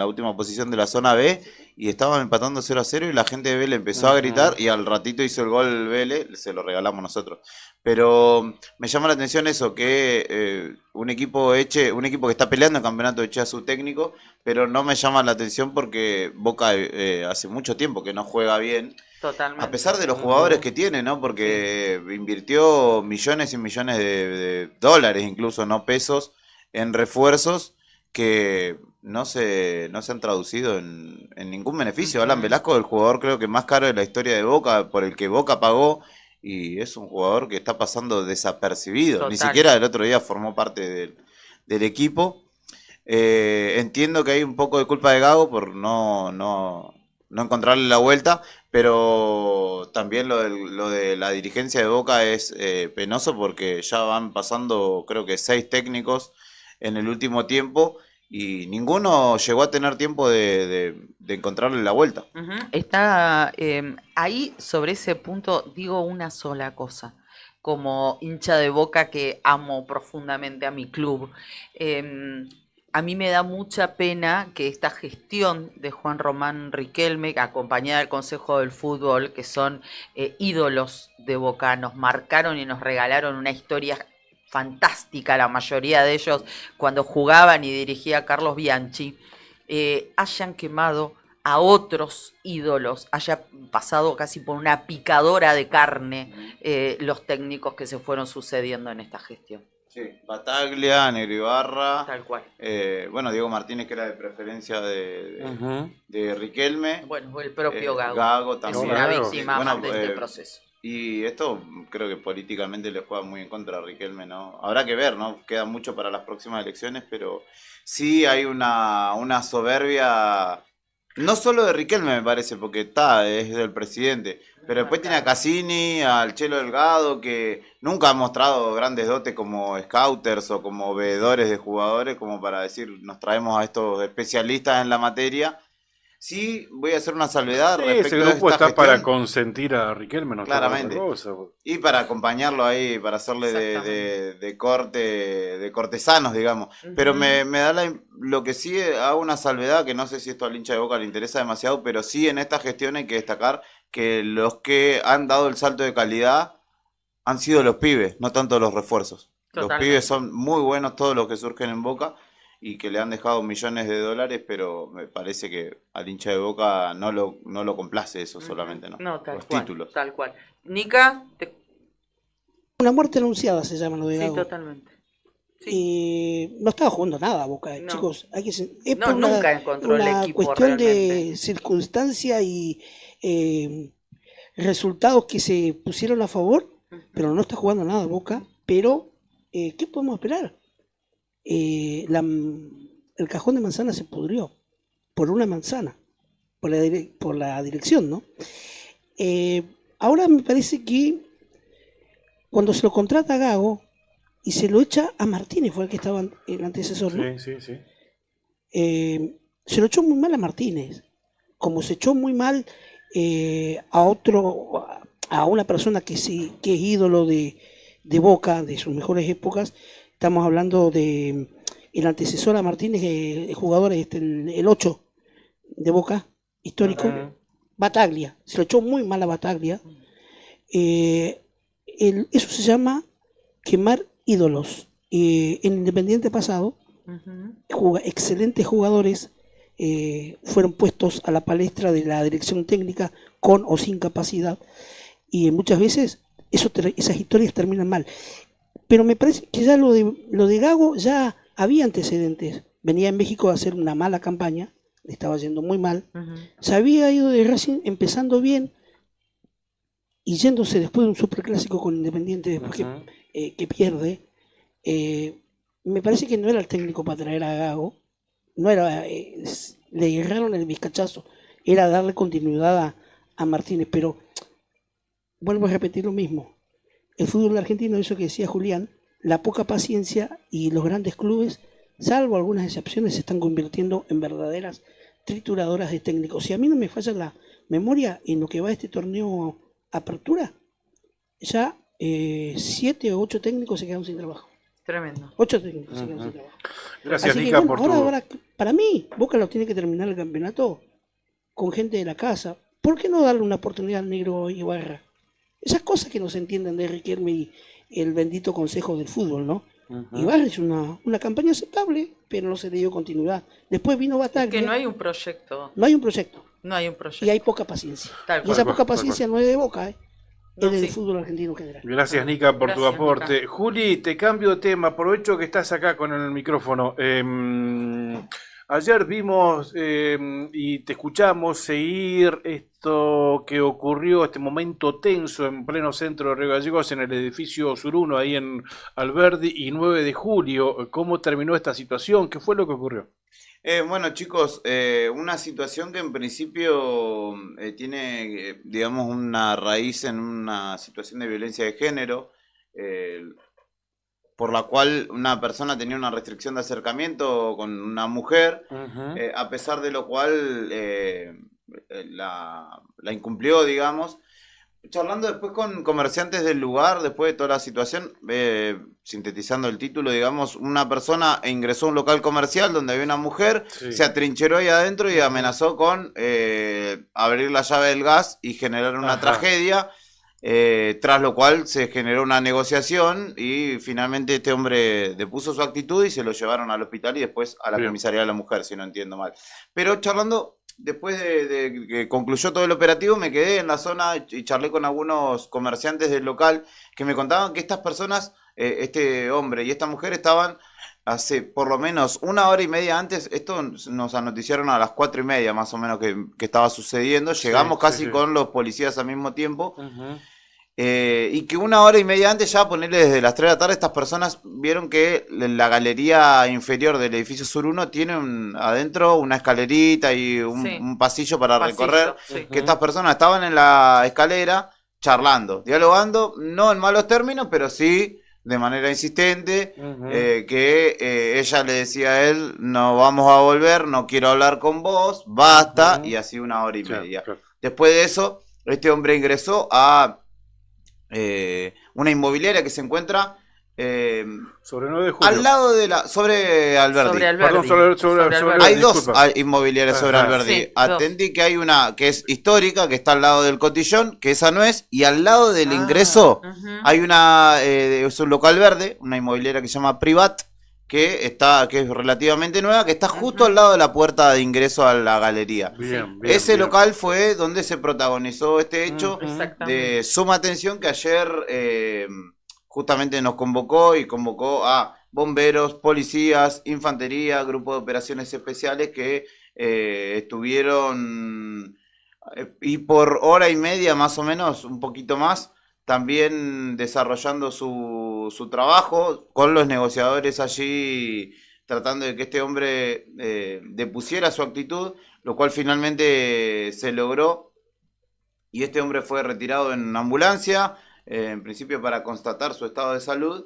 última posición de la zona B y estaban empatando 0-0 y la gente de Vélez empezó a gritar y al ratito hizo el gol Vélez, se lo regalamos nosotros. Pero me llama la atención eso, que un equipo que está peleando el campeonato eche a su técnico, pero no me llama la atención porque Boca hace mucho tiempo que no juega bien. Totalmente. A pesar de los jugadores que tiene, ¿no? Porque invirtió millones y millones de dólares, incluso no pesos, en refuerzos que no se han traducido en ningún beneficio. Alan Velasco, el jugador creo que más caro de la historia de Boca, por el que Boca pagó, y es un jugador que está pasando desapercibido. Total. Ni siquiera el otro día formó parte del equipo. Entiendo que hay un poco de culpa de Gago por no encontrarle la vuelta, pero también lo de la dirigencia de Boca es penoso porque ya van pasando creo que 6 técnicos en el último tiempo y ninguno llegó a tener tiempo de encontrarle la vuelta. Ujú. Está ahí sobre ese punto, digo una sola cosa. Como hincha de Boca que amo profundamente a mi club, a mí me da mucha pena que esta gestión de Juan Román Riquelme, acompañada del Consejo del Fútbol, que son ídolos de Boca, nos marcaron y nos regalaron una historia fantástica, la mayoría de ellos, cuando jugaban y dirigía Carlos Bianchi, hayan quemado a otros ídolos, haya pasado casi por una picadora de carne los técnicos que se fueron sucediendo en esta gestión. Sí, Bataglia, Negro Ibarra, Tal cual. Bueno, Diego Martínez, que era de preferencia de Riquelme. Bueno, el propio Gago. Gago también. Es una víctima Bueno, más de este proceso. Y esto creo que políticamente le juega muy en contra a Riquelme, ¿no? Habrá que ver, ¿no? Queda mucho para las próximas elecciones, pero sí hay una soberbia, no solo de Riquelme me parece, porque es del presidente, pero después tiene a Cassini, al Chelo Delgado, que nunca han mostrado grandes dotes como scouters o como veedores de jugadores, como para decir, nos traemos a estos especialistas en la materia. Sí, voy a hacer una salvedad Sí, respecto ese a grupo esta está para gestión. consentir a Riquelme, no está para Claramente. otra cosa. Y para acompañarlo ahí, para hacerle de cortesanos, digamos. Pero me da lo que sí hago una salvedad, que no sé si esto al hincha de Boca le interesa demasiado, pero sí en esta gestión hay que destacar que los que han dado el salto de calidad han sido los pibes, no tanto los refuerzos. Totalmente. Los pibes son muy buenos todos los que surgen en Boca y que le han dejado millones de dólares, pero me parece que al hincha de Boca no lo complace eso solamente, ¿no? No, tal Los cual, títulos. tal cual. Nica, Una muerte anunciada se llama lo de sí, Gago. totalmente. Y no estaba jugando nada Boca, No. chicos. Es No, por nunca encontró el una equipo cuestión de realmente. circunstancia y resultados que se pusieron a favor, pero no está jugando nada Boca. Pero, ¿qué podemos esperar? El cajón de manzana se pudrió por una manzana, por la dirección, ¿no? Ahora me parece que cuando se lo contrata a Gago y se lo echa a Martínez, fue el que estaba el antecesor, ¿no? Sí. Se lo echó muy mal a Martínez, como se echó muy mal a una persona que es ídolo de Boca, de sus mejores épocas. Estamos hablando de el antecesor a Martínez, el jugador el 8 de Boca, histórico. Bataglia, se lo echó muy mal a Bataglia. Eso se llama quemar ídolos. En Independiente pasado, excelentes jugadores fueron puestos a la palestra de la dirección técnica con o sin capacidad, y muchas veces esas historias terminan mal. Pero me parece que ya lo de Gago ya había antecedentes. Venía en México a hacer una mala campaña, le estaba yendo muy mal. Se había ido de Racing empezando bien y yéndose después de un superclásico con Independiente después que pierde. Me parece que no era el técnico para traer a Gago, no era, le erraron el vizcachazo, era darle continuidad a Martínez, pero vuelvo a repetir lo mismo. El fútbol argentino, eso que decía Julián, la poca paciencia, y los grandes clubes, salvo algunas excepciones, se están convirtiendo en verdaderas trituradoras de técnicos. Si a mí no me falla la memoria, en lo que va este torneo Apertura, ya 7 o 8 técnicos se quedaron sin trabajo. Tremendo. 8 técnicos se quedaron sin trabajo. Gracias, Así Nica, que, por ahora, para mí, Boca lo tiene que terminar el campeonato con gente de la casa. ¿Por qué no darle una oportunidad al Negro Ibarra? Esas cosas que no se entienden de Riquelme y el bendito consejo del fútbol, ¿no? Ibarra es una campaña aceptable, pero no se le dio continuidad. Después vino Bataglia. Es que no hay un proyecto. No hay un proyecto. No hay un proyecto. Y hay poca paciencia. Tal Y esa cual. poca paciencia no es de Boca, es No, del sí. fútbol argentino en general. Gracias, Nica, por tu Gracias, aporte. Nica. Juli, te cambio de tema. Aprovecho que estás acá con el micrófono. Ayer vimos y te escuchamos seguir esto que ocurrió, este momento tenso en pleno centro de Río Gallegos, en el edificio Sur 1, ahí en Alberdi y 9 de julio. ¿Cómo terminó esta situación? ¿Qué fue lo que ocurrió? Bueno, chicos, una situación que en principio tiene, digamos, una raíz en una situación de violencia de género, por la cual una persona tenía una restricción de acercamiento con una mujer, a pesar de lo cual la incumplió, digamos. Charlando después con comerciantes del lugar, después de toda la situación, sintetizando el título, digamos, una persona ingresó a un local comercial donde había una mujer, se atrincheró ahí adentro y amenazó con abrir la llave del gas y generar una tragedia, tras lo cual se generó una negociación y finalmente este hombre depuso su actitud y se lo llevaron al hospital y después a la comisaría de la mujer, si no entiendo mal. Pero charlando... Después de que concluyó todo el operativo, me quedé en la zona y charlé con algunos comerciantes del local que me contaban que estas personas, este hombre y esta mujer, estaban hace por lo menos 1 hora y media antes. Esto nos anoticiaron a las 4:30 más o menos que estaba sucediendo. Llegamos casi con los policías al mismo tiempo. Y que 1 hora y media antes, ya ponerle desde las 3 de la tarde, estas personas vieron que la galería inferior del edificio Sur 1 tiene adentro una escalerita y un pasillo para recorrer, que estas personas estaban en la escalera charlando, dialogando, no en malos términos, pero sí de manera insistente, que ella le decía a él, no vamos a volver, no quiero hablar con vos, basta, y así 1 hora y media. Después de eso, este hombre ingresó a una inmobiliaria que se encuentra sobre 9 de julio. Al lado de sobre Alberdi. Sobre Alberdi. Perdón, sobre hay Alberdi, dos disculpa. inmobiliarias sobre Alberdi. Sí, Atendí que hay una que es histórica, que está al lado del Cotillón, que esa no es, y al lado del ingreso hay una, es un local verde, una inmobiliaria que se llama Privat, que es relativamente nueva, que está justo al lado de la puerta de ingreso a la galería. Ese local fue donde se protagonizó este hecho de suma atención, que ayer justamente nos convocó a bomberos, policías, infantería, grupo de operaciones especiales que estuvieron y por 1 hora y media más o menos, un poquito más, también desarrollando su trabajo con los negociadores allí, tratando de que este hombre depusiera su actitud, lo cual finalmente se logró, y este hombre fue retirado en ambulancia, en principio para constatar su estado de salud,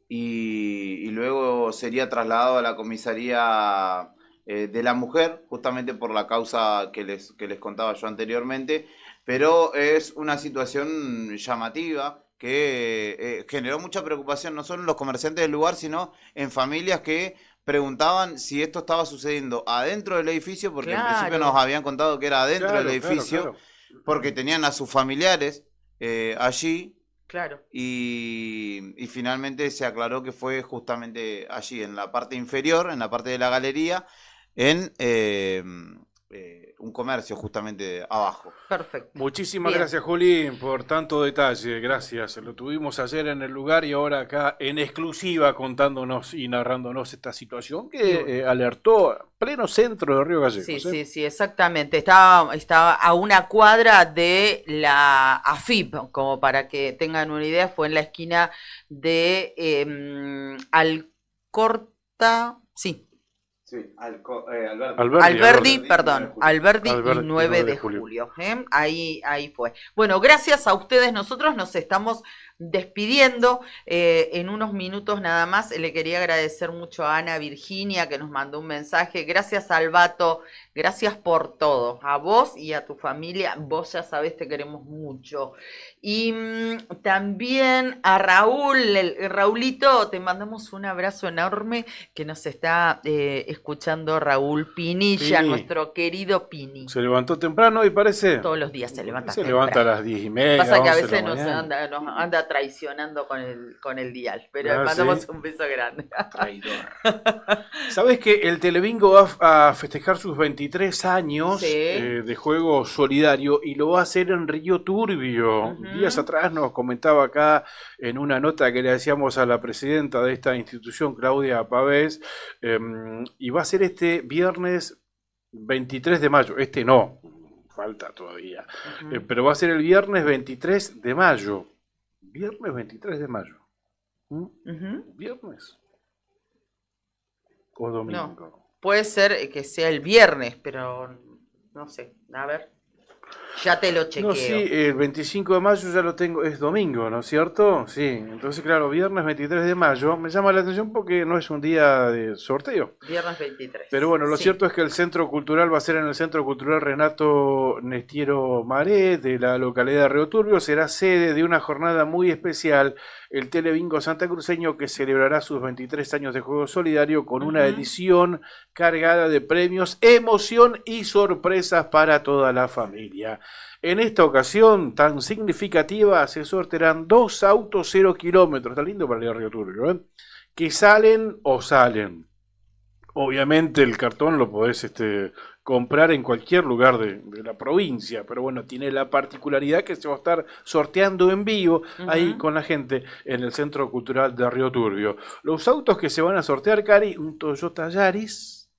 y luego sería trasladado a la comisaría de la mujer, justamente por la causa que les contaba yo anteriormente. Pero es una situación llamativa que generó mucha preocupación, no solo en los comerciantes del lugar, sino en familias que preguntaban si esto estaba sucediendo adentro del edificio, porque en principio nos habían contado que era adentro del edificio. porque tenían a sus familiares allí. Claro. Y finalmente se aclaró que fue justamente allí, en la parte inferior, en la parte de la galería, en un comercio justamente abajo. Perfecto. Muchísimas Bien. gracias, Juli, por tanto detalle. Gracias. Lo tuvimos ayer en el lugar y ahora acá en exclusiva contándonos y narrándonos esta situación que alertó a pleno centro de Río Gallegos. Sí, sí, exactamente. Estaba a una cuadra de la AFIP, como para que tengan una idea, fue en la esquina de Alcorta, sí. Sí, Alberdi, perdón, Alberdi y 9 de julio. Ahí fue. Bueno, gracias a ustedes, nosotros nos estamos despidiendo en unos minutos nada más. Le quería agradecer mucho a Ana Virginia que nos mandó un mensaje. Gracias, Albato, gracias por todo. A vos y a tu familia, vos ya sabés, te queremos mucho. Y también a Raúl, Raulito, te mandamos un abrazo enorme que nos está escuchando Raúl Pinilla, Pini. Nuestro querido Pini. Se levantó temprano y parece... Todos los días se levanta. Se levanta a las 10:30. Pasa que a 11 de veces la nos mañana. anda traicionando con el dial, pero le Ah, mandamos ¿sí? un beso grande. ¿Sabés que el Telebingo va a festejar sus 23 años Sí. de juego solidario y lo va a hacer en Río Turbio? Días atrás nos comentaba acá en una nota que le hacíamos a la presidenta de esta institución, Claudia Pavés, y va a ser este viernes 23 de mayo. Este no, falta todavía, pero va a ser el viernes 23 de mayo. Viernes 23 de mayo. ¿Viernes? ¿O domingo? No, puede ser que sea el viernes, pero no sé, a ver. Ya te lo chequeo. No, sí, el 25 de mayo ya lo tengo, es domingo, ¿no es cierto? Sí, entonces claro, viernes 23 de mayo, me llama la atención porque no es un día de sorteo. Viernes 23. Pero bueno, lo Sí. cierto es que el Centro Cultural va a ser en el Centro Cultural Renato Nestiero Maré, de la localidad de Río Turbio, será sede de una jornada muy especial, el Telebingo Santacruceño, que celebrará sus 23 años de juego solidario con una edición cargada de premios, emoción y sorpresas para toda la familia. En esta ocasión tan significativa se sortearán 2 autos 0 kilómetros, está lindo para el día de Río Turbio, que salen. Obviamente el cartón lo podés comprar en cualquier lugar de la provincia, pero bueno, tiene la particularidad que se va a estar sorteando en vivo ahí con la gente en el Centro Cultural de Río Turbio. Los autos que se van a sortear, Cari, un Toyota Yaris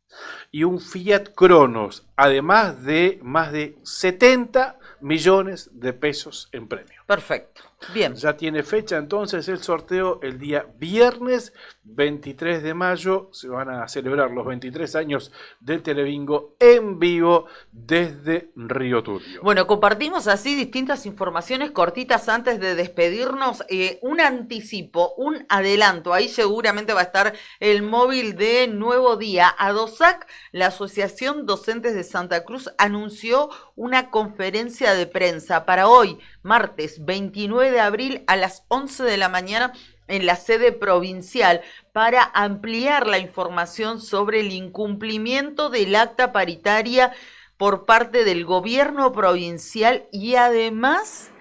y un Fiat Cronos, además de más de 70 millones de pesos en premio. Perfecto, bien. Ya tiene fecha entonces el sorteo el día viernes 23 de mayo. Se van a celebrar los 23 años del Telebingo en vivo desde Río Turbio. Bueno, compartimos así distintas informaciones cortitas antes de despedirnos. Un anticipo, un adelanto. Ahí seguramente va a estar el móvil de Nuevo Día. ADOSAC, la Asociación Docentes de Santa Cruz, anunció una conferencia de prensa para hoy, martes 29 de abril a las 11 de la mañana en la sede provincial para ampliar la información sobre el incumplimiento del acta paritaria por parte del gobierno provincial y además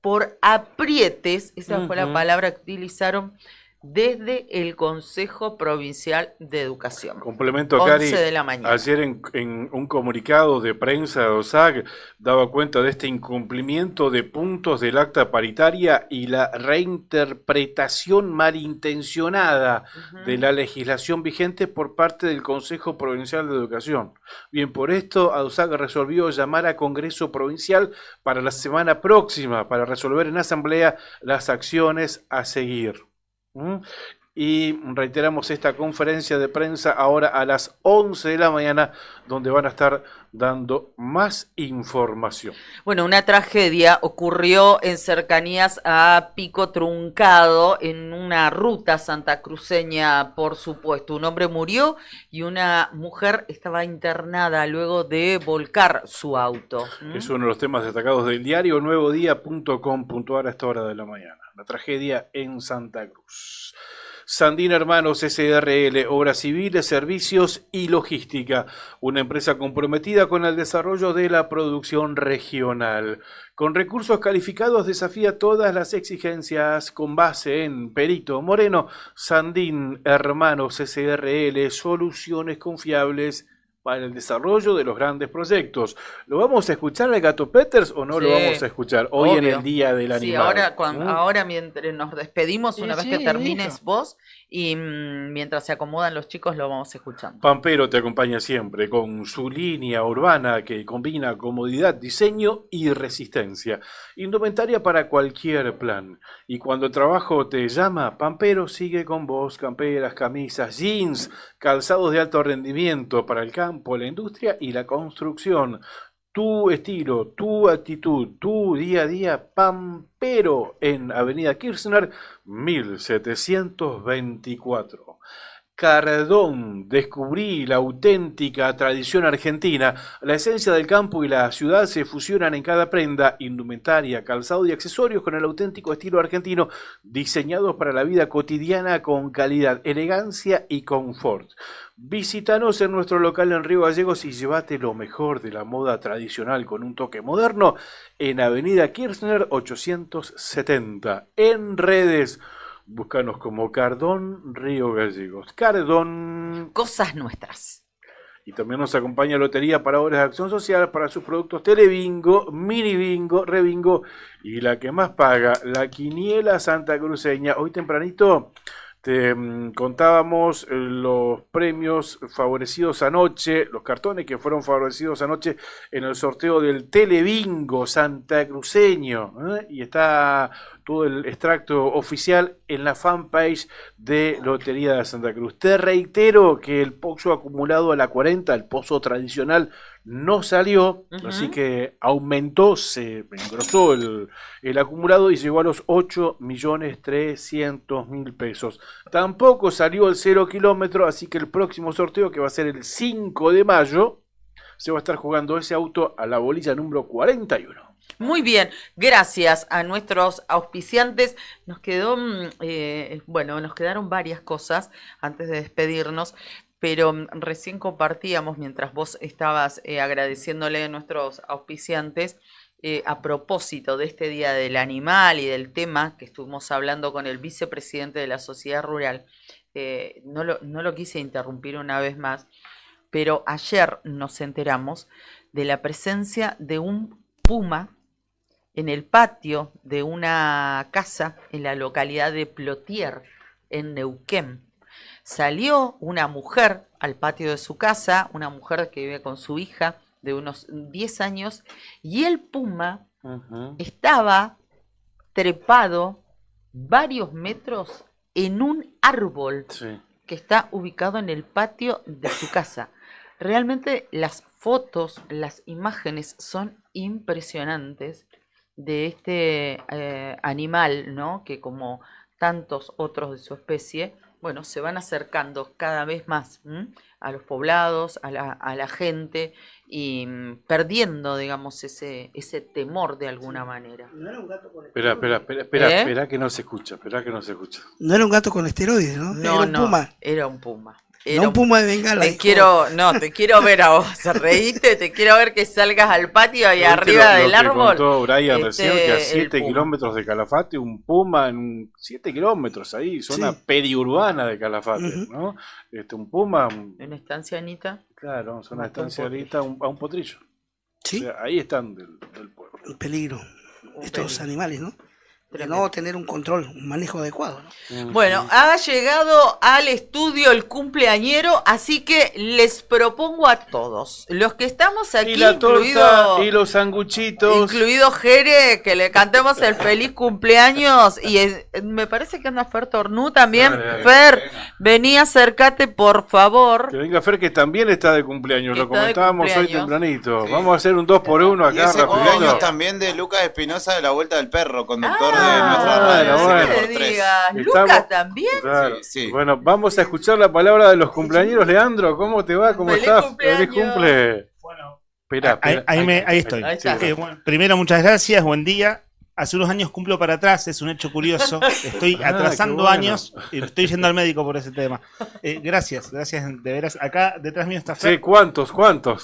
por aprietes, esa fue la palabra que utilizaron, desde el Consejo Provincial de Educación. Complemento, 11 Cari, de la mañana. ayer en un comunicado de prensa de OSAG daba cuenta de este incumplimiento de puntos del acta paritaria y la reinterpretación malintencionada de la legislación vigente por parte del Consejo Provincial de Educación. Bien, por esto OSAG resolvió llamar a Congreso Provincial para la semana próxima para resolver en asamblea las acciones a seguir. Y reiteramos esta conferencia de prensa ahora a las 11 de la mañana, donde van a estar dando más información. Bueno, una tragedia ocurrió en cercanías a Pico Truncado, en una ruta santacruceña, por supuesto. Un hombre murió y una mujer estaba internada luego de volcar su auto. Es uno de los temas destacados del diario nuevodía.com.ar a esta hora de la mañana. La tragedia en Santa Cruz. Sandin Hermanos SRL, Obras Civiles, Servicios y Logística, una empresa comprometida con el desarrollo de la producción regional. Con recursos calificados desafía todas las exigencias con base en Perito Moreno. Sandin Hermanos SRL, soluciones confiables para el desarrollo de los grandes proyectos. ¿Lo vamos a escuchar al Gato Peters o no Sí, lo vamos a escuchar hoy en obvio. el Día del Sí, Animal? ahora mientras nos despedimos, una vez que termines vos, y mientras se acomodan los chicos, lo vamos escuchando. Pampero te acompaña siempre con su línea urbana que combina comodidad, diseño y resistencia. Indumentaria para cualquier plan. Y cuando el trabajo te llama, Pampero sigue con vos. Camperas, camisas, jeans, calzados de alto rendimiento para el campo, la industria y la construcción. Tu estilo, tu actitud, tu día a día, Pampero, en Avenida Kirchner, 1724. Cardón, descubrí la auténtica tradición argentina. La esencia del campo y la ciudad se fusionan en cada prenda, indumentaria, calzado y accesorios con el auténtico estilo argentino, diseñados para la vida cotidiana con calidad, elegancia y confort. Visítanos en nuestro local en Río Gallegos y llévate lo mejor de la moda tradicional con un toque moderno en Avenida Kirchner 870. En redes, búscanos como Cardón Río Gallegos. Cardón. Cosas nuestras. Y también nos acompaña Lotería para Obras de Acción Social para sus productos Telebingo, Mini Bingo, Rebingo y la que más paga, la Quiniela Santacruceña. Hoy tempranito te contábamos los premios favorecidos anoche, los cartones que fueron favorecidos anoche en el sorteo del Telebingo santacruceño, ¿eh? Y está todo el extracto oficial en la fanpage de Lotería de Santa Cruz. Te reitero que el pozo acumulado a la 40, el pozo tradicional, no salió, así que aumentó, se engrosó el acumulado y llegó a los 8.300.000 pesos. Tampoco salió el 0 kilómetro, así que el próximo sorteo, que va a ser el 5 de mayo, se va a estar jugando ese auto a la bolilla número 41. Muy bien, gracias a nuestros auspiciantes. Nos quedaron varias cosas antes de despedirnos, pero recién compartíamos, mientras vos estabas agradeciéndole a nuestros auspiciantes, a propósito de este Día del Animal y del tema que estuvimos hablando con el vicepresidente de la Sociedad Rural. No lo quise interrumpir una vez más, pero ayer nos enteramos de la presencia de un puma en el patio de una casa en la localidad de Plotier, en Neuquén. Salió una mujer al patio de su casa, una mujer que vive con su hija de unos 10 años, y el puma estaba trepado varios metros en un árbol que está ubicado en el patio de su casa. Realmente las fotos, las imágenes son impresionantes de este animal, ¿no? Que como tantos otros de su especie, bueno, se van acercando cada vez más a los poblados, a la gente, y perdiendo, digamos, ese temor de alguna manera. No era un gato con Espera, que no se escucha, No era un gato con esteroides, ¿no? Era un puma. Era un puma. No un puma de Bengala. Te quiero ver a vos, reíste, te quiero ver que salgas al patio y arriba del árbol. Contó Brian recién que a 7 kilómetros de Calafate, un puma en 7 kilómetros ahí, zona periurbana de Calafate, ¿no? Un puma. ¿En estancia Anita? Claro, zona estancia Anita a un potrillo. Sí. O sea, ahí están del pueblo. Un peligro. Estos animales, ¿no? De no tener un control, un manejo adecuado, ¿no? Bueno, ha llegado al estudio el cumpleañero, así que les propongo a todos, los que estamos aquí, Y la torta y los sanguchitos, incluido Jere, que le cantemos el feliz cumpleaños. Y me parece que anda Fer Tornú también. Fer, vení, acércate, por favor. Que venga Fer, que también está de cumpleaños, lo comentábamos hoy cumpleaños. tempranito. Vamos a hacer un 2x1 acá, Y ese cumpleaños rapidito. también de Lucas Espinosa de La Vuelta del Perro, conductor de Ah, nuestra radio. no Siempre me por 3. digas. Estamos- Lucas también. Claro. Sí. Bueno, vamos a escuchar la palabra de los cumpleaños. Leandro, ¿cómo te va? ¿Cómo ¡Feliz estás? cumpleaños! ¡Feliz cumple! Espera, Ahí estoy. Ahí está. Bueno, primero, muchas gracias, buen día. hace unos años cumplo para atrás, es un hecho curioso. Estoy atrasando años y estoy yendo al médico por ese tema. Gracias de veras. Acá detrás mío está Fer. Sí, ¿cuántos?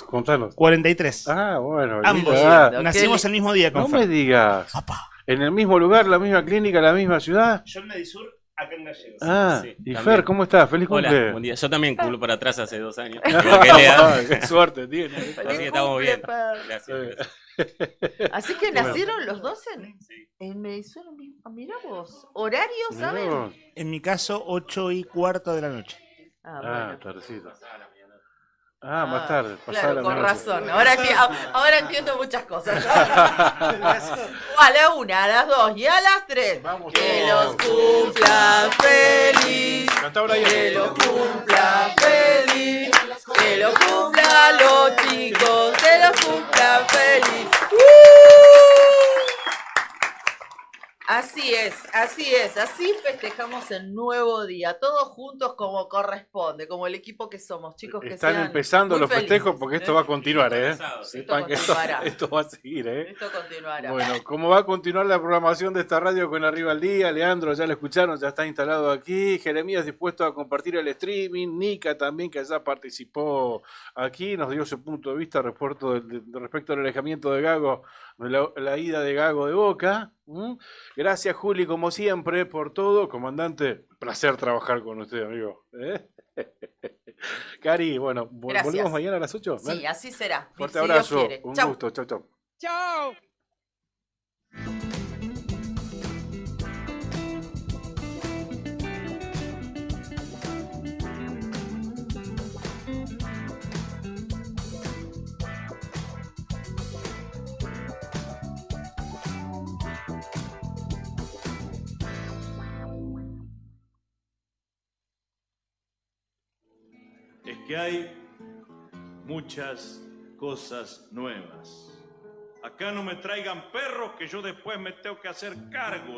Contanos. 43. Ah, bueno. Ambos. Nacimos el mismo día con No Fer. me digas. ¿En el mismo lugar, la misma clínica, la misma ciudad? Yo en Medisur, acá en Gallegos. Ah, Sí, y también. Fer, ¿cómo estás? Feliz Hola, cumple. buen día. Yo también culo para atrás hace 2 años. Igual que Lea. Qué suerte tiene. Así que estamos bien. Gracias. Así que Bueno. nacieron los dos en Medisur. Mirá vos. ¿Horario, saben? En mi caso, 8:15 de la noche. Bueno. tardecito. Más tarde. pasada Claro, la con noche. razón. Ahora entiendo muchas cosas. A la 1, a las 2 y a las 3. Que los cumpla feliz. Que los cumpla feliz. Que los cumpla los chicos. Que los cumpla feliz. Así es, así festejamos el nuevo día, todos juntos como corresponde, como el equipo que somos, chicos que Están sean empezando muy los festejos felices, porque esto va a continuar, ¿eh? Sepan que continuará. esto va a seguir, ¿eh? Esto continuará. Bueno, ¿cómo va a continuar la programación de esta radio con Arriba al Día? Leandro, ya lo escucharon, ya está instalado aquí. Jeremías dispuesto a compartir el streaming. Nica también, que ya participó aquí, nos dio su punto de vista respecto al alejamiento de Gago, de la ida de Gago de Boca. Gracias, Juli, como siempre, por todo. Comandante, placer trabajar con usted, amigo. Cari, bueno, Gracias. volvemos mañana a las 8. Sí, así será. Fuerte Si Dios abrazo, quiere. un Chau. gusto, chau, chau. ¡Chao! Es que hay muchas cosas nuevas. Acá no me traigan perros que yo después me tengo que hacer cargo.